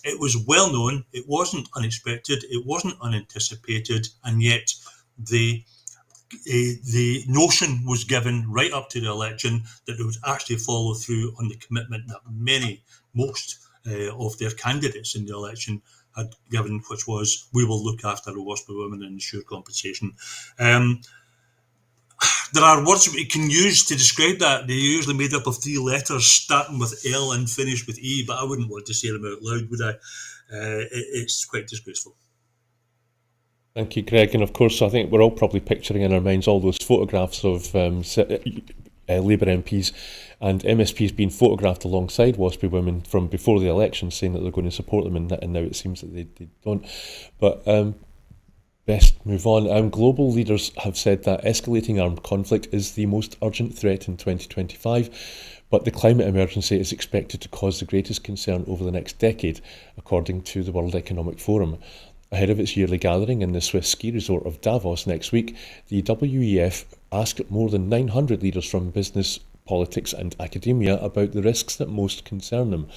It was well known, it wasn't unexpected, it wasn't unanticipated, and yet the notion was given right up to the election that they would actually follow through on the commitment that most of their candidates in the election had given, which was, we will look after the WASP women and ensure compensation. There are words that we can use to describe that. They're usually made up of three letters starting with L and finish with E, but I wouldn't want to say them out loud, would I? It's quite disgraceful. Thank you, Greg. And of course, I think we're all probably picturing in our minds all those photographs of Labour MPs and MSPs being photographed alongside WASPy women from before the election, saying that they're going to support them, and now it seems that they don't. But best move on. Global leaders have said that escalating armed conflict is the most urgent threat in 2025, but the climate emergency is expected to cause the greatest concern over the next decade, according to the World Economic Forum. Ahead of its yearly gathering in the Swiss ski resort of Davos next week, the WEF asked more than 900 leaders from business, politics and academia about the risks that most concern them.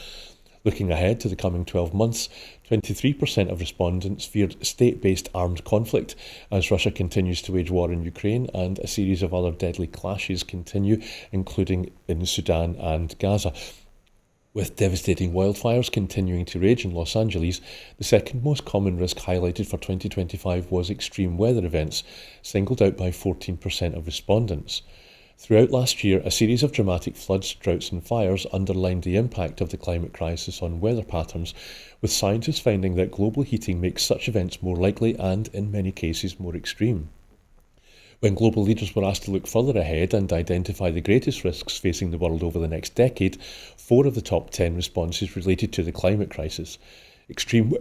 Looking ahead to the coming 12 months, 23% of respondents feared state-based armed conflict as Russia continues to wage war in Ukraine and a series of other deadly clashes continue, including in Sudan and Gaza. With devastating wildfires continuing to rage in Los Angeles, the second most common risk highlighted for 2025 was extreme weather events, singled out by 14% of respondents. Throughout last year, a series of dramatic floods, droughts and fires underlined the impact of the climate crisis on weather patterns, with scientists finding that global heating makes such events more likely and, in many cases, more extreme. When global leaders were asked to look further ahead and identify the greatest risks facing the world over the next decade, 4 of the top 10 responses related to the climate crisis. Extreme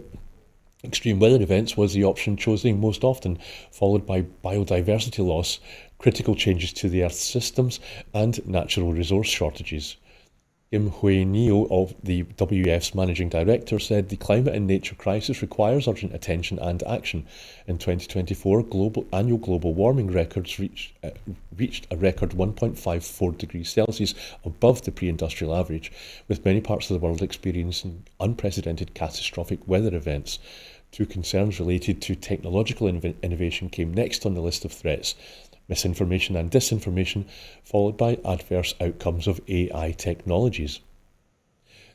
weather events was the option chosen most often, followed by biodiversity loss, critical changes to the Earth's systems, and natural resource shortages. Kim Hui-Neo, of the WEF's managing director, said the climate and nature crisis requires urgent attention and action. In 2024, annual global warming records reached a record 1.54 degrees Celsius above the pre-industrial average, with many parts of the world experiencing unprecedented catastrophic weather events. 2 concerns related to technological innovation came next on the list of threats: misinformation and disinformation, followed by adverse outcomes of AI technologies.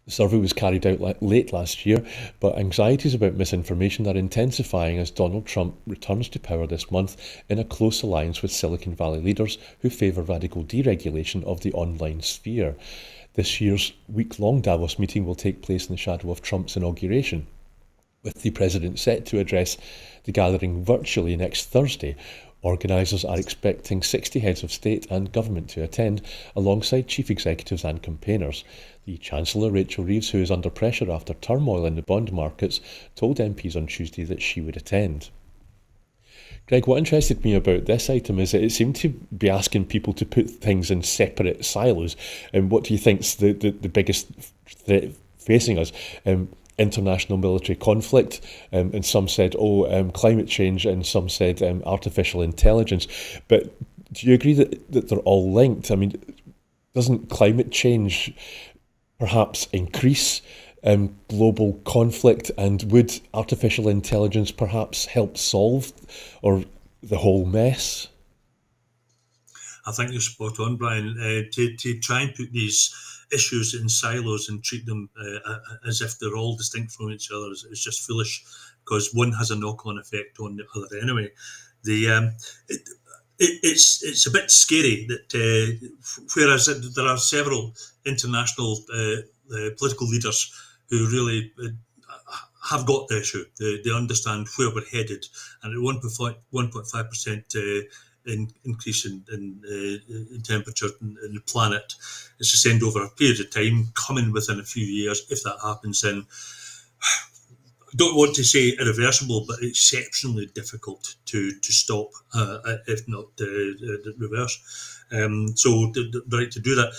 The survey was carried out late last year, but anxieties about misinformation are intensifying as Donald Trump returns to power this month in a close alliance with Silicon Valley leaders who favour radical deregulation of the online sphere. This year's week-long Davos meeting will take place in the shadow of Trump's inauguration, with the president set to address the gathering virtually next Thursday. Organisers are expecting 60 heads of state and government to attend, alongside chief executives and campaigners. The Chancellor, Rachel Reeves, who is under pressure after turmoil in the bond markets, told MPs on Tuesday that she would attend. Greg, what interested me about this item is that it seemed to be asking people to put things in separate silos. And what do you think's the biggest threat facing us? International military conflict, and some said, climate change, and some said artificial intelligence. But do you agree that they're all linked? I mean, doesn't climate change perhaps increase global conflict, and would artificial intelligence perhaps help solve or the whole mess? I think you're spot on, Brian. To try and put these issues in silos and treat them as if they're all distinct from each other is just foolish, because one has a knock-on effect on the other anyway. It's a bit scary that whereas there are several international political leaders who really have got the issue, they understand where we're headed, and at 1.5% increase in temperature in the planet is to send over a period of time, coming within a few years. If that happens, then don't want to say irreversible, but exceptionally difficult to stop, if not reverse. So the right to do that.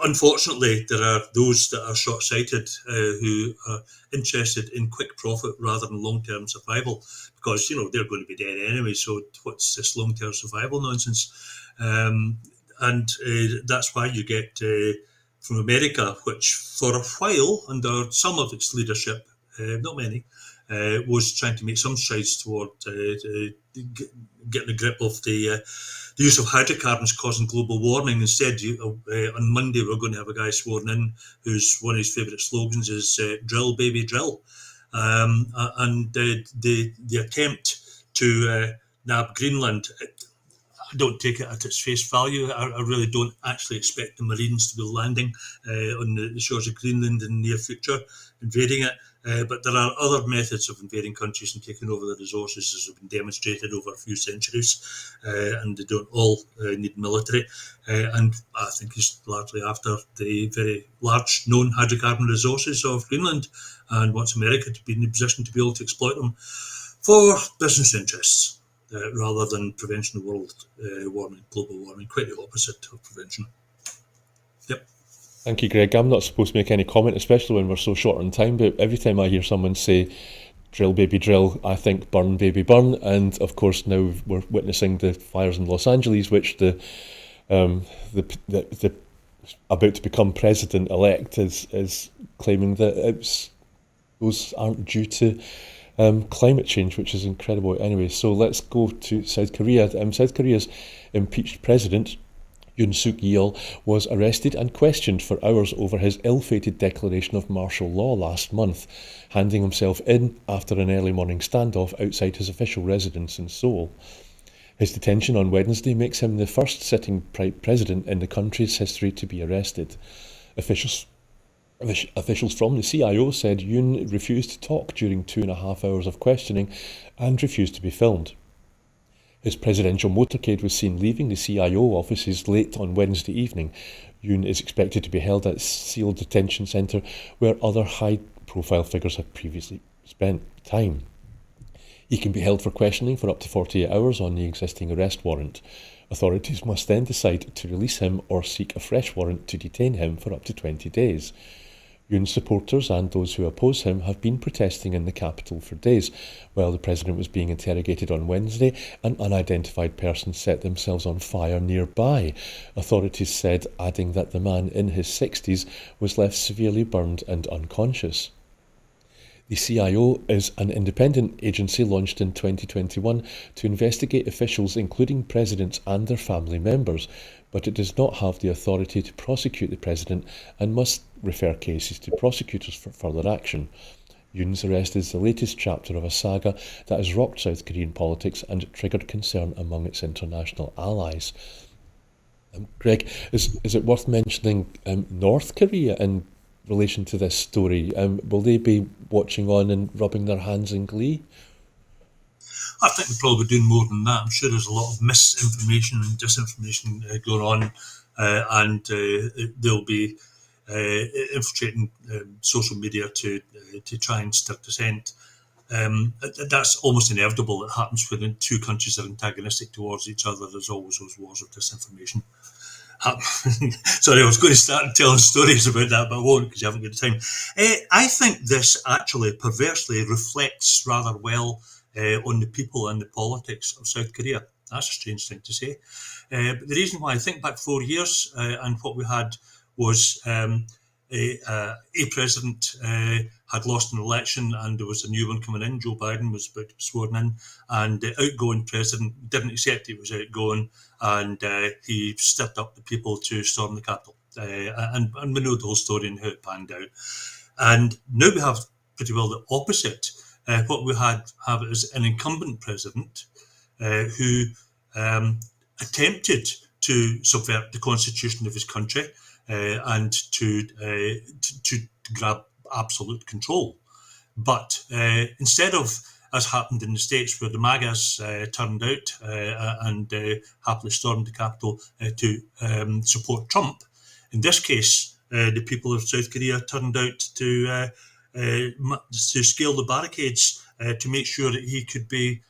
Unfortunately, there are those that are short-sighted who are interested in quick profit rather than long-term survival, because they're going to be dead anyway. So what's this long-term survival nonsense? And that's why you get from America, which for a while under some of its leadership, not many, was trying to make some strides toward getting a grip of the use of hydrocarbons causing global warming. Instead, on Monday, we're going to have a guy sworn in whose one of his favourite slogans is "Drill, baby, drill," and the attempt to nab Greenland. I don't take it at its face value. I really don't actually expect the Marines to be landing on the shores of Greenland in the near future, invading it. But there are other methods of invading countries and taking over the resources, as have been demonstrated over a few centuries, and they don't all need military. And I think it's largely after the very large known hydrocarbon resources of Greenland, and wants America to be in the position to be able to exploit them for business interests. Rather than prevention of world warming, global warming, quite the opposite of prevention. Yep. Thank you, Greg. I'm not supposed to make any comment, especially when we're so short on time, but every time I hear someone say, "Drill, baby, drill," I think "burn, baby, burn." And of course, now we're witnessing the fires in Los Angeles, which the about to become president-elect is claiming that those aren't due to climate change, which is incredible. Anyway, so let's go to South Korea. South Korea's impeached president, Yoon Suk-yeol, was arrested and questioned for hours over his ill-fated declaration of martial law last month, handing himself in after an early morning standoff outside his official residence in Seoul. His detention on Wednesday makes him the first sitting president in the country's history to be arrested. Officials from the CIO said Yoon refused to talk during 2.5 hours of questioning and refused to be filmed. His presidential motorcade was seen leaving the CIO offices late on Wednesday evening. Yoon is expected to be held at Seoul Detention Centre, where other high-profile figures have previously spent time. He can be held for questioning for up to 48 hours on the existing arrest warrant. Authorities must then decide to release him or seek a fresh warrant to detain him for up to 20 days. Yoon's supporters and those who oppose him have been protesting in the capital for days. While the president was being interrogated on Wednesday, an unidentified person set themselves on fire nearby, authorities said, adding that the man in his 60s was left severely burned and unconscious. The CIO is an independent agency launched in 2021 to investigate officials, including presidents and their family members, but it does not have the authority to prosecute the president and must refer cases to prosecutors for further action. Yoon's arrest is the latest chapter of a saga that has rocked South Korean politics and triggered concern among its international allies. Greg, is it worth mentioning North Korea in relation to this story? Will they be watching on and rubbing their hands in glee? I think they're probably doing more than that. I'm sure there's a lot of misinformation and disinformation going on, and they'll be infiltrating social media to try and stir dissent. That's almost inevitable. It happens when two countries are antagonistic towards each other. There's always those wars of disinformation. Sorry, I was going to start telling stories about that, but I won't because you haven't got the time. I think this actually perversely reflects rather well on the people and the politics of South Korea. That's a strange thing to say. But the reason why I think back 4 years and what we had was a president had lost an election and there was a new one coming in. Joe Biden was about to be sworn in, and the outgoing president didn't accept he was outgoing, and he stepped up the people to storm the Capitol. And we know the whole story and how it panned out. And now we have pretty well the opposite. What we have is an incumbent president who attempted to subvert the constitution of his country and to grab absolute control. But instead of, as happened in the States, where the MAGAs turned out and happily stormed the Capitol to support Trump, in this case, the people of South Korea turned out to to scale the barricades to make sure that he could be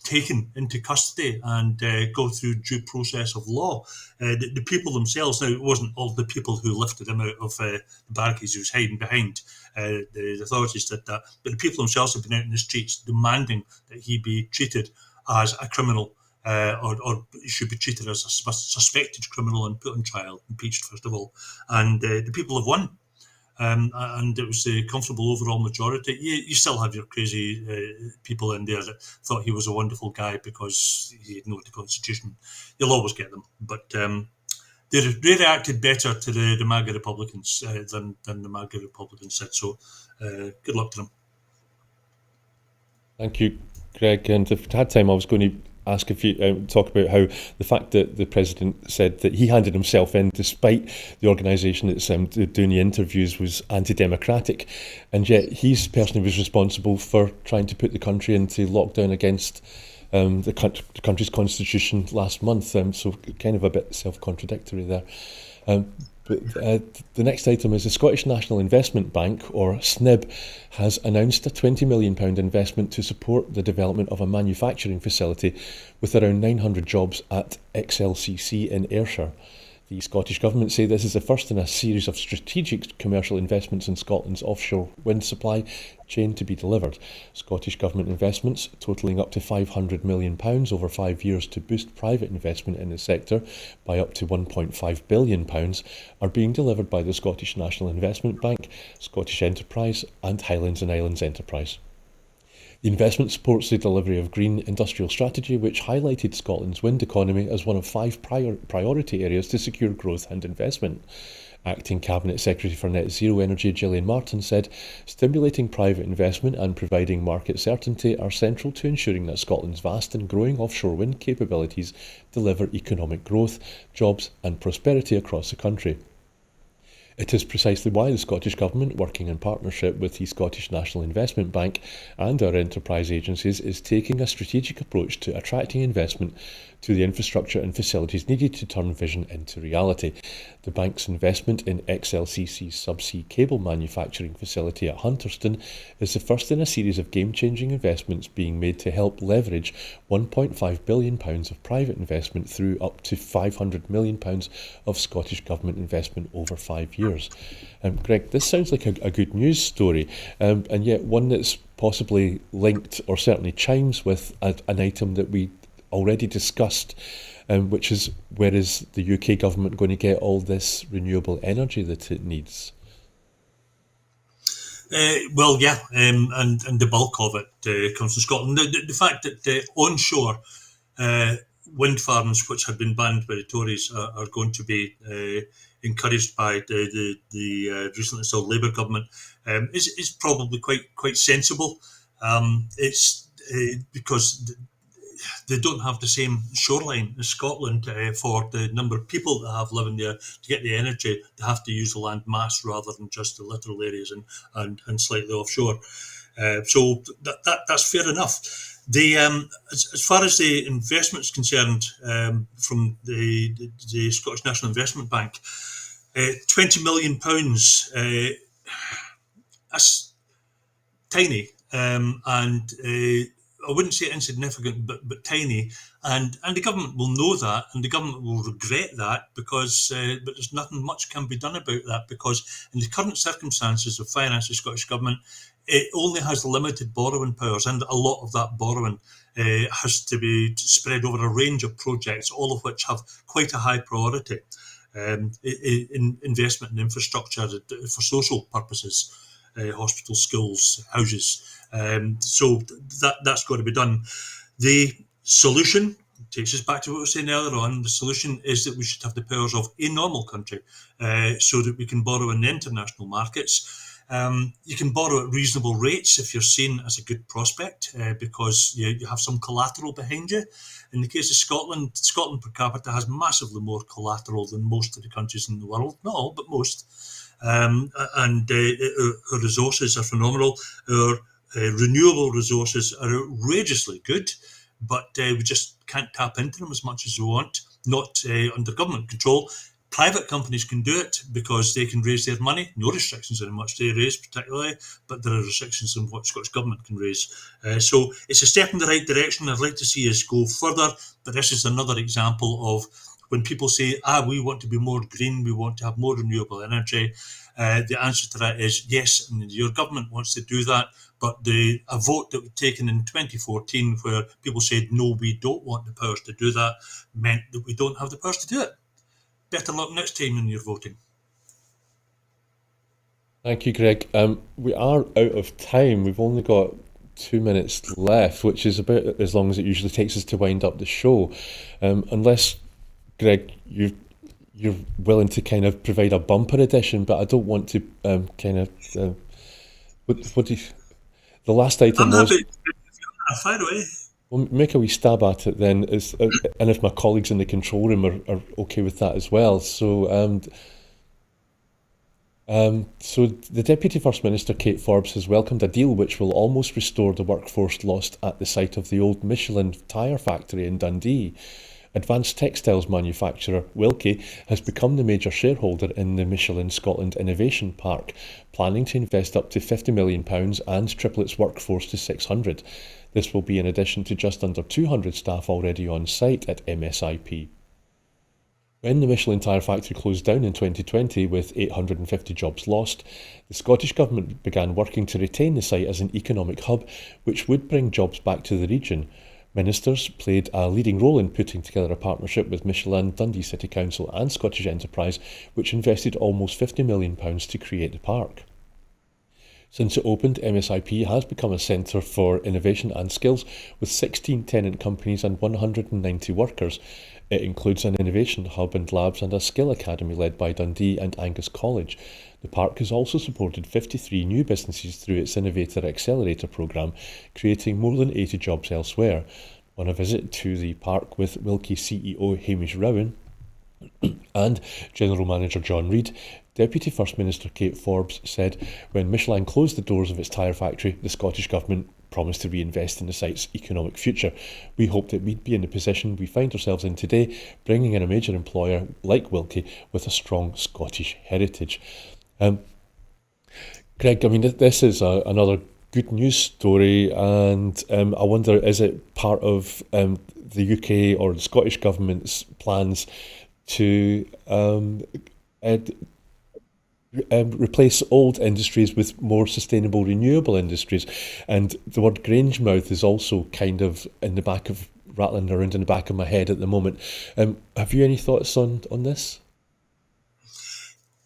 taken into custody and go through due process of law. The people themselves, now it wasn't all the people who lifted him out of the barricades he was hiding behind, the authorities did that, but the people themselves have been out in the streets demanding that he be treated as a criminal, or should be treated as a suspected criminal and put on trial, impeached first of all. And the people have won. And it was a comfortable overall majority. You still have your crazy people in there that thought he was a wonderful guy because he ignored the Constitution. You'll always get them. But they reacted better to the MAGA Republicans than the MAGA Republicans said. So good luck to them. Thank you, Greg. And if I had time, I was going to ask if you talk about how the fact that the president said that he handed himself in despite the organisation that's doing the interviews was anti-democratic, and yet he's personally was responsible for trying to put the country into lockdown against the country's constitution last month. So kind of a bit self-contradictory there. But the next item is the Scottish National Investment Bank, or SNIB, has announced a £20 million investment to support the development of a manufacturing facility with around 900 jobs at XLCC in Ayrshire. The Scottish Government say this is the first in a series of strategic commercial investments in Scotland's offshore wind supply chain to be delivered. Scottish Government investments, totalling up to £500 million over 5 years to boost private investment in the sector by up to £1.5 billion, are being delivered by the Scottish National Investment Bank, Scottish Enterprise and Highlands and Islands Enterprise. The investment supports the delivery of green industrial strategy, which highlighted Scotland's wind economy as one of 5 priority areas to secure growth and investment. Acting Cabinet Secretary for Net Zero Energy Gillian Martin said, stimulating private investment and providing market certainty are central to ensuring that Scotland's vast and growing offshore wind capabilities deliver economic growth, jobs and prosperity across the country. It is precisely why the Scottish Government, working in partnership with the Scottish National Investment Bank and our enterprise agencies, is taking a strategic approach to attracting investment to the infrastructure and facilities needed to turn vision into reality. The bank's investment in XLCC's subsea cable manufacturing facility at Hunterston is the first in a series of game-changing investments being made to help leverage £1.5 billion of private investment through up to £500 million of Scottish Government investment over 5 years. Greg, this sounds like a good news story, and yet one that's possibly linked or certainly chimes with an item that we already discussed, which is, where is the UK government going to get all this renewable energy that it needs? And the bulk of it comes from Scotland. The fact that onshore wind farms, which had been banned by the Tories, are going to be encouraged by the recently installed Labour government is probably quite sensible. It's because they don't have the same shoreline as Scotland for the number of people that have living there. To get the energy, they have to use the land mass rather than just the littoral areas and slightly offshore. So that's fair enough. As far as the investment is concerned, from the Scottish National Investment Bank, £20 million, that's tiny, and I wouldn't say insignificant, but tiny, and the government will know that, and the government will regret that, because but there's nothing much can be done about that, because in the current circumstances of finance, the Scottish Government, it only has limited borrowing powers, and a lot of that borrowing has to be spread over a range of projects, all of which have quite a high priority. In investment in infrastructure for social purposes, hospitals, schools, houses. So that's got to be done. The solution takes us back to what we were saying earlier on. The solution is that we should have the powers of a normal country, so that we can borrow in the international markets. You can borrow at reasonable rates if you're seen as a good prospect, because you have some collateral behind you. In the case of Scotland per capita has massively more collateral than most of the countries in the world. Not all, but most. And our resources are phenomenal. Our renewable resources are outrageously good, but we just can't tap into them as much as we want, not under government control. Private companies can do it because they can raise their money. No restrictions on how much they raise particularly, but there are restrictions on what Scottish Government can raise. So it's a step in the right direction. I'd like to see us go further, but this is another example of when people say, we want to be more green, we want to have more renewable energy. The answer to that is yes, and your government wants to do that, but a vote that was taken in 2014 where people said, no, we don't want the powers to do that, meant that we don't have the powers to do it. Better luck next time when you're voting. Thank you, Greg. We are out of time. We've only got 2 minutes left, which is about as long as it usually takes us to wind up the show. Unless, Greg, you're willing to kind of provide a bumper edition, but I don't want to what do you, the last item I'm was... happy. Fire away. We'll make a wee stab at it then, and if my colleagues in the control room are okay with that as well. So the Deputy First Minister, Kate Forbes, has welcomed a deal which will almost restore the workforce lost at the site of the old Michelin tyre factory in Dundee. Advanced textiles manufacturer Wilkie has become the major shareholder in the Michelin Scotland Innovation Park, planning to invest up to £50 million and triple its workforce to 600. This will be in addition to just under 200 staff already on site at MSIP. When the Michelin tyre factory closed down in 2020 with 850 jobs lost, the Scottish Government began working to retain the site as an economic hub which would bring jobs back to the region. Ministers played a leading role in putting together a partnership with Michelin, Dundee City Council and Scottish Enterprise, which invested almost £50 million to create the park. Since it opened, MSIP has become a centre for innovation and skills with 16 tenant companies and 190 workers. It includes an innovation hub and labs and a skill academy led by Dundee and Angus College. The park has also supported 53 new businesses through its Innovator Accelerator programme, creating more than 80 jobs elsewhere. On a visit to the park with Wilkie CEO Hamish Rowan and General Manager John Reid, Deputy First Minister Kate Forbes said when Michelin closed the doors of its tyre factory, the Scottish Government promised to reinvest in the site's economic future. We hoped that we'd be in the position we find ourselves in today, bringing in a major employer like Wilkie with a strong Scottish heritage. Greg, I mean, this is another good news story, and I wonder, is it part of the UK or the Scottish Government's plans to replace old industries with more sustainable, renewable industries? And the word Grangemouth is also kind of rattling around in the back of my head at the moment. Have you any thoughts on this?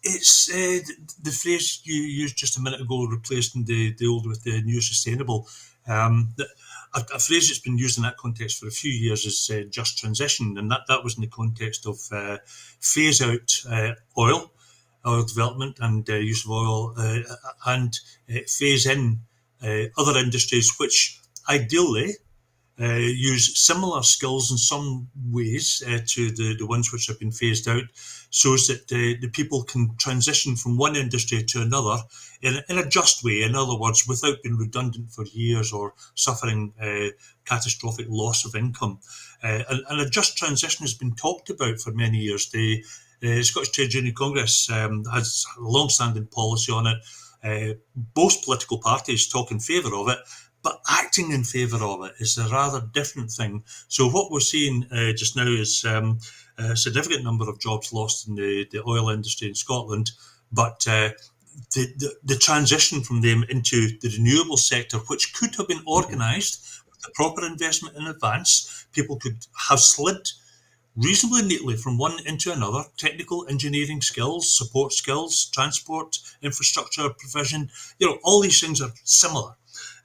It's the phrase you used just a minute ago, replacing the old with the new sustainable. A phrase that's been used in that context for a few years is just transition, and that was in the context of phase out oil development and use of oil, and phase in other industries which ideally use similar skills in some ways to the ones which have been phased out, so that the people can transition from one industry to another in a just way. In other words, without being redundant for years or suffering catastrophic loss of income. And a just transition has been talked about for many years. The Scottish Trade Union Congress has a long-standing policy on it. Both political parties talk in favour of it, but acting in favour of it is a rather different thing. So what we're seeing just now is a significant number of jobs lost in the oil industry in Scotland, but the transition from them into the renewable sector, which could have been organised with the proper investment in advance, people could have slid reasonably neatly from one into another. Technical engineering skills, support skills, transport, infrastructure provision, all these things are similar.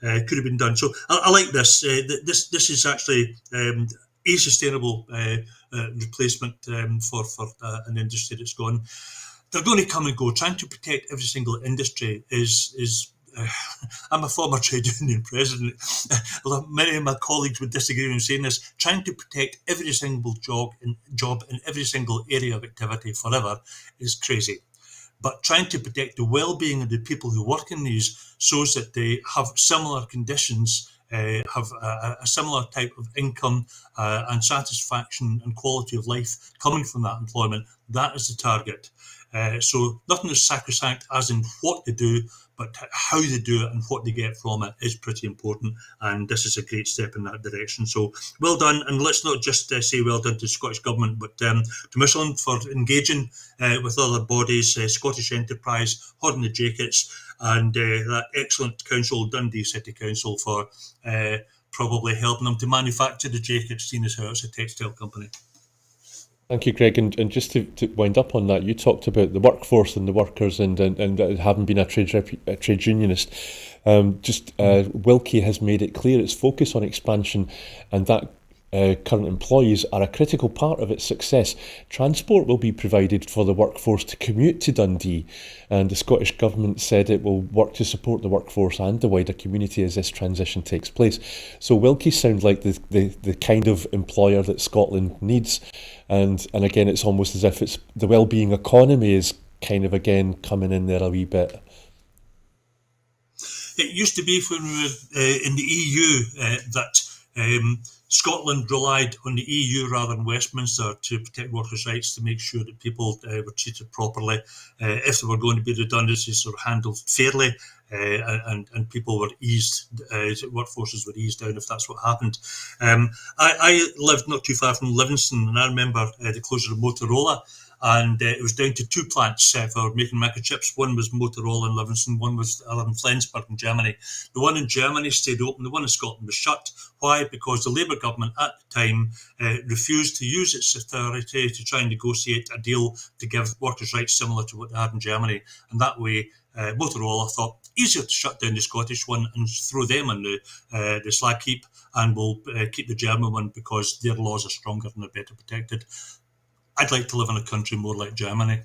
Could have been done. So I like this. This is actually a sustainable replacement for an industry that's gone. They're going to come and go. Trying to protect every single industry is I'm a former trade union president. Many of my colleagues would disagree in saying this. Trying to protect every single job in every single area of activity forever is crazy. But trying to protect the well-being of the people who work in these so that they have similar conditions have a similar type of income and satisfaction and quality of life coming from that employment. That is the target. So nothing is sacrosanct as in what they do, but how they do it and what they get from it is pretty important. And this is a great step in that direction. So well done. And let's not just say well done to the Scottish Government, but to Michelin for engaging with other bodies, Scottish Enterprise, holding the jackets, and that excellent council, Dundee City Council, for probably helping them to manufacture the jackets, seeing as how it's a textile company. Thank you, Greg. And just to wind up on that, you talked about the workforce and the workers and having been a trade unionist. Wilkie has made it clear its focus on expansion and that current employees are a critical part of its success. Transport will be provided for the workforce to commute to Dundee, and the Scottish Government said it will work to support the workforce and the wider community as this transition takes place. So Wilkie sounds like the kind of employer that Scotland needs, and again it's almost as if it's the well-being economy is kind of again coming in there a wee bit. It used to be when we were in the EU that Scotland relied on the EU rather than Westminster to protect workers' rights, to make sure that people were treated properly. If there were going to be redundancies, sort of handled fairly, and people were eased, workforces were eased down if that's what happened. I lived not too far from Livingston, and I remember the closure of Motorola. And it was down to two plants for making microchips. One was Motorola in Livingston, one was the other in Flensburg in Germany. The one in Germany stayed open, the one in Scotland was shut. Why? Because the Labour government at the time refused to use its authority to try and negotiate a deal to give workers' rights similar to what they had in Germany. And that way, Motorola thought easier to shut down the Scottish one and throw them in the slag heap, and we'll keep the German one because their laws are stronger and they're better protected. I'd like to live in a country more like Germany.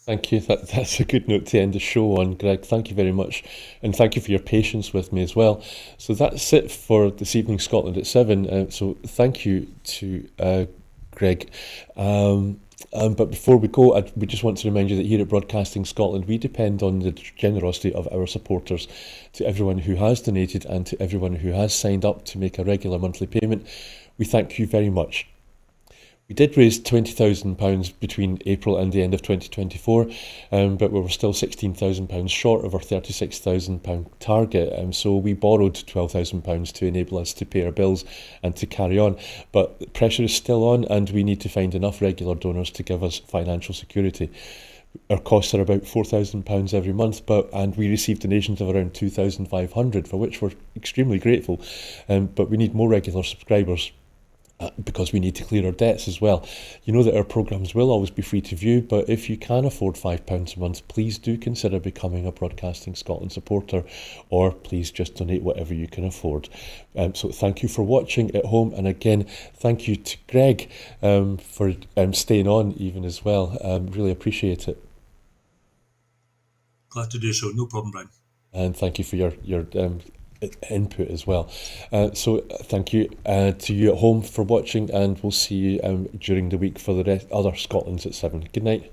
Thank you. That's a good note to end the show on, Greg. Thank you very much. And thank you for your patience with me as well. So that's it for this evening, Scotland at 7. So thank you to Greg. But before we go, we just want to remind you that here at Broadcasting Scotland, we depend on the generosity of our supporters. To everyone who has donated and to everyone who has signed up to make a regular monthly payment, we thank you very much. We did raise £20,000 between April and the end of 2024, but we were still £16,000 short of our £36,000 target. So we borrowed £12,000 to enable us to pay our bills and to carry on. But the pressure is still on, and we need to find enough regular donors to give us financial security. Our costs are about £4,000 every month, and we received donations of around £2,500, for which we're extremely grateful. But we need more regular subscribers, because we need to clear our debts as well. You know that our programmes will always be free to view, but if you can afford £5 a month, please do consider becoming a Broadcasting Scotland supporter, or please just donate whatever you can afford. So thank you for watching at home, and again, thank you to Greg for staying on even as well. Really appreciate it. Glad to do so, no problem, Brian. And thank you for your input as well. So thank you to you at home for watching, and we'll see you during the week for the other Scotland's at 7. Good night.